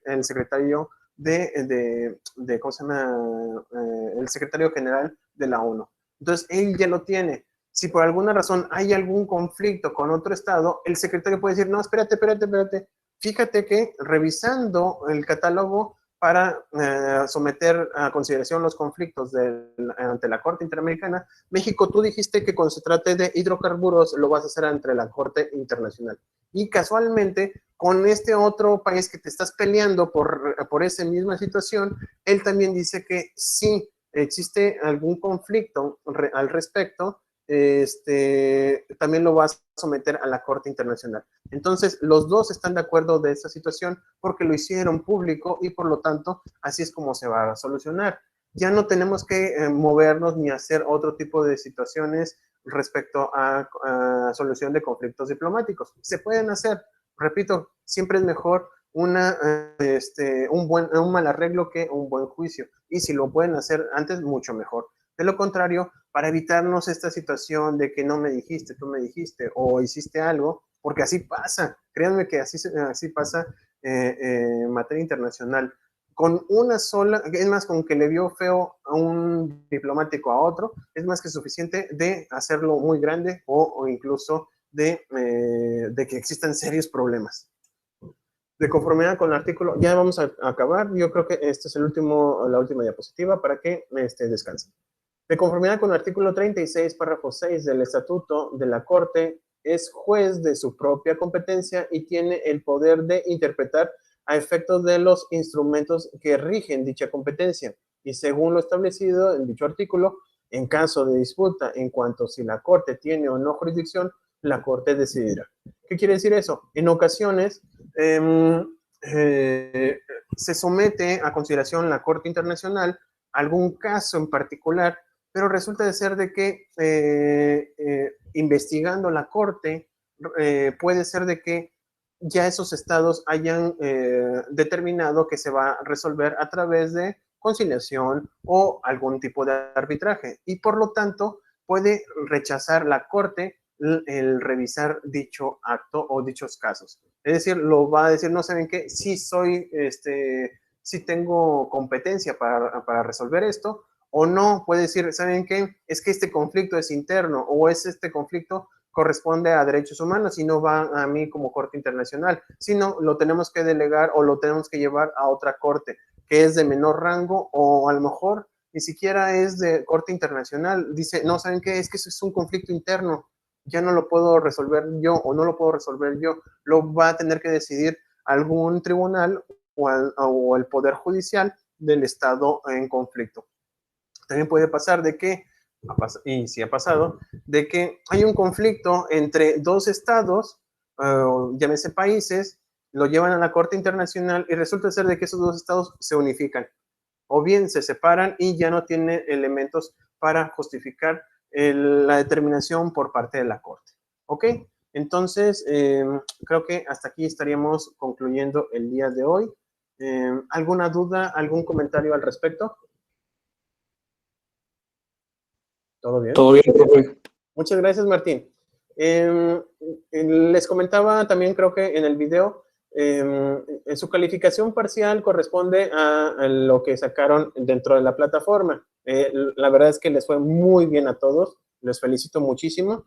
el secretario ¿cómo se llama? El secretario general de la ONU. Entonces, él ya lo tiene. Si por alguna razón hay algún conflicto con otro estado, el secretario puede decir, no, espérate. Fíjate que revisando el catálogo para someter a consideración los conflictos ante la Corte Interamericana, México, tú dijiste que cuando se trate de hidrocarburos lo vas a hacer ante la Corte Internacional. Y casualmente, con este otro país que te estás peleando por esa misma situación, él también dice que sí existe algún conflicto al respecto, también lo va a someter a la Corte Internacional. Entonces, los dos están de acuerdo de esta situación porque lo hicieron público y por lo tanto, así es como se va a solucionar. Ya no tenemos que movernos ni hacer otro tipo de situaciones respecto a solución de conflictos diplomáticos. Se pueden hacer, repito, siempre es mejor un mal arreglo que un buen juicio. Y si lo pueden hacer antes, mucho mejor. De lo contrario, para evitarnos esta situación de que no me dijiste, tú me dijiste, o hiciste algo, porque así pasa, créanme que así pasa en materia internacional. Con una sola, es más, con que le vio feo a un diplomático a otro, es más que suficiente de hacerlo muy grande o incluso de que existan serios problemas. De conformidad con el artículo, ya vamos a acabar, yo creo que este es la última diapositiva para que descansen. De conformidad con el artículo 36, párrafo 6 del Estatuto de la Corte, es juez de su propia competencia y tiene el poder de interpretar a efectos de los instrumentos que rigen dicha competencia. Y según lo establecido en dicho artículo, en caso de disputa en cuanto si la Corte tiene o no jurisdicción, la Corte decidirá. ¿Qué quiere decir eso? En ocasiones se somete a consideración la Corte Internacional algún caso en particular, pero resulta de ser de que investigando la Corte puede ser de que ya esos estados hayan determinado que se va a resolver a través de conciliación o algún tipo de arbitraje. Y por lo tanto, puede rechazar la Corte el revisar dicho acto o dichos casos. Es decir, lo va a decir, no saben qué, sí soy, sí tengo competencia para resolver esto, o no, puede decir, ¿saben qué? Es que este conflicto es interno, o es este conflicto corresponde a derechos humanos y no va a mí como corte internacional, sino lo tenemos que delegar o lo tenemos que llevar a otra corte que es de menor rango o a lo mejor ni siquiera es de corte internacional. Dice, no, ¿saben qué? Es que eso es un conflicto interno, ya no lo puedo resolver yo o no lo puedo resolver yo, lo va a tener que decidir algún tribunal o el Poder Judicial del Estado en conflicto. También puede pasar de que, y sí ha pasado, de que hay un conflicto entre dos estados, llámese países, lo llevan a la Corte Internacional y resulta ser de que esos dos estados se unifican o bien se separan y ya no tienen elementos para justificar la determinación por parte de la Corte. ¿Ok? Entonces, creo que hasta aquí estaríamos concluyendo el día de hoy. ¿Alguna duda, algún comentario al respecto? ¿Todo bien? Todo bien, profe. Muchas gracias, Martín. Les comentaba también, creo que en el video, su calificación parcial corresponde a lo que sacaron dentro de la plataforma. La verdad es que les fue muy bien a todos, les felicito muchísimo.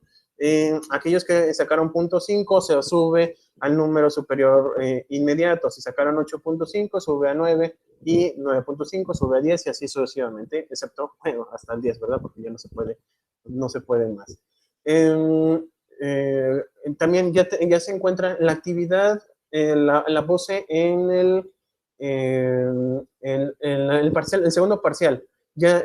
Aquellos que sacaron .5 se sube al número superior inmediato. Si sacaron 8.5 sube a 9 y 9.5 sube a 10 y así sucesivamente, excepto, bueno, hasta el 10, ¿verdad? Porque ya no se pueden más. También ya se encuentra la actividad, la pose en el parcial, el segundo parcial. Ya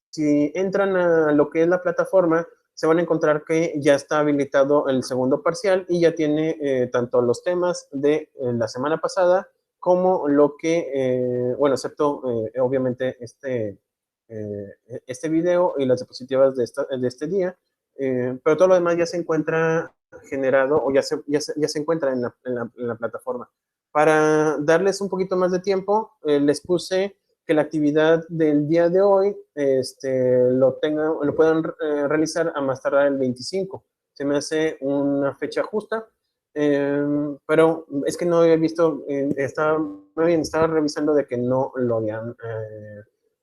si entran a lo que es la plataforma, se van a encontrar que ya está habilitado el segundo parcial y ya tiene tanto los temas de la semana pasada como lo que, bueno, excepto obviamente este video y las diapositivas de este día, pero todo lo demás ya se encuentra generado o ya se encuentra en la plataforma. Para darles un poquito más de tiempo, les puse que la actividad del día de hoy lo puedan realizar a más tardar el 25. Se me hace una fecha justa, pero es que no había visto, estaba revisando de que no lo habían,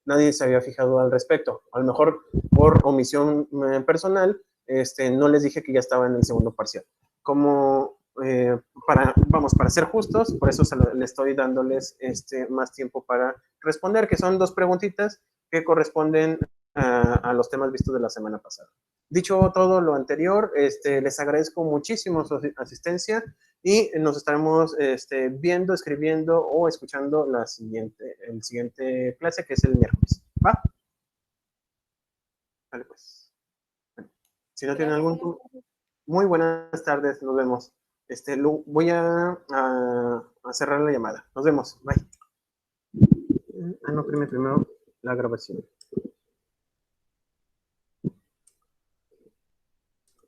nadie se había fijado al respecto. A lo mejor por omisión personal, no les dije que ya estaba en el segundo parcial. Como para ser justos, por eso le estoy dándoles más tiempo para responder, que son dos preguntitas que corresponden a los temas vistos de la semana pasada. Dicho todo lo anterior, les agradezco muchísimo su asistencia y nos estaremos viendo, escribiendo o escuchando el siguiente clase, que es el miércoles. ¿Va? Vale, pues. Bueno, si no tienen algún... Muy buenas tardes, nos vemos. Voy a cerrar la llamada. Nos vemos. Bye. No, primero la grabación.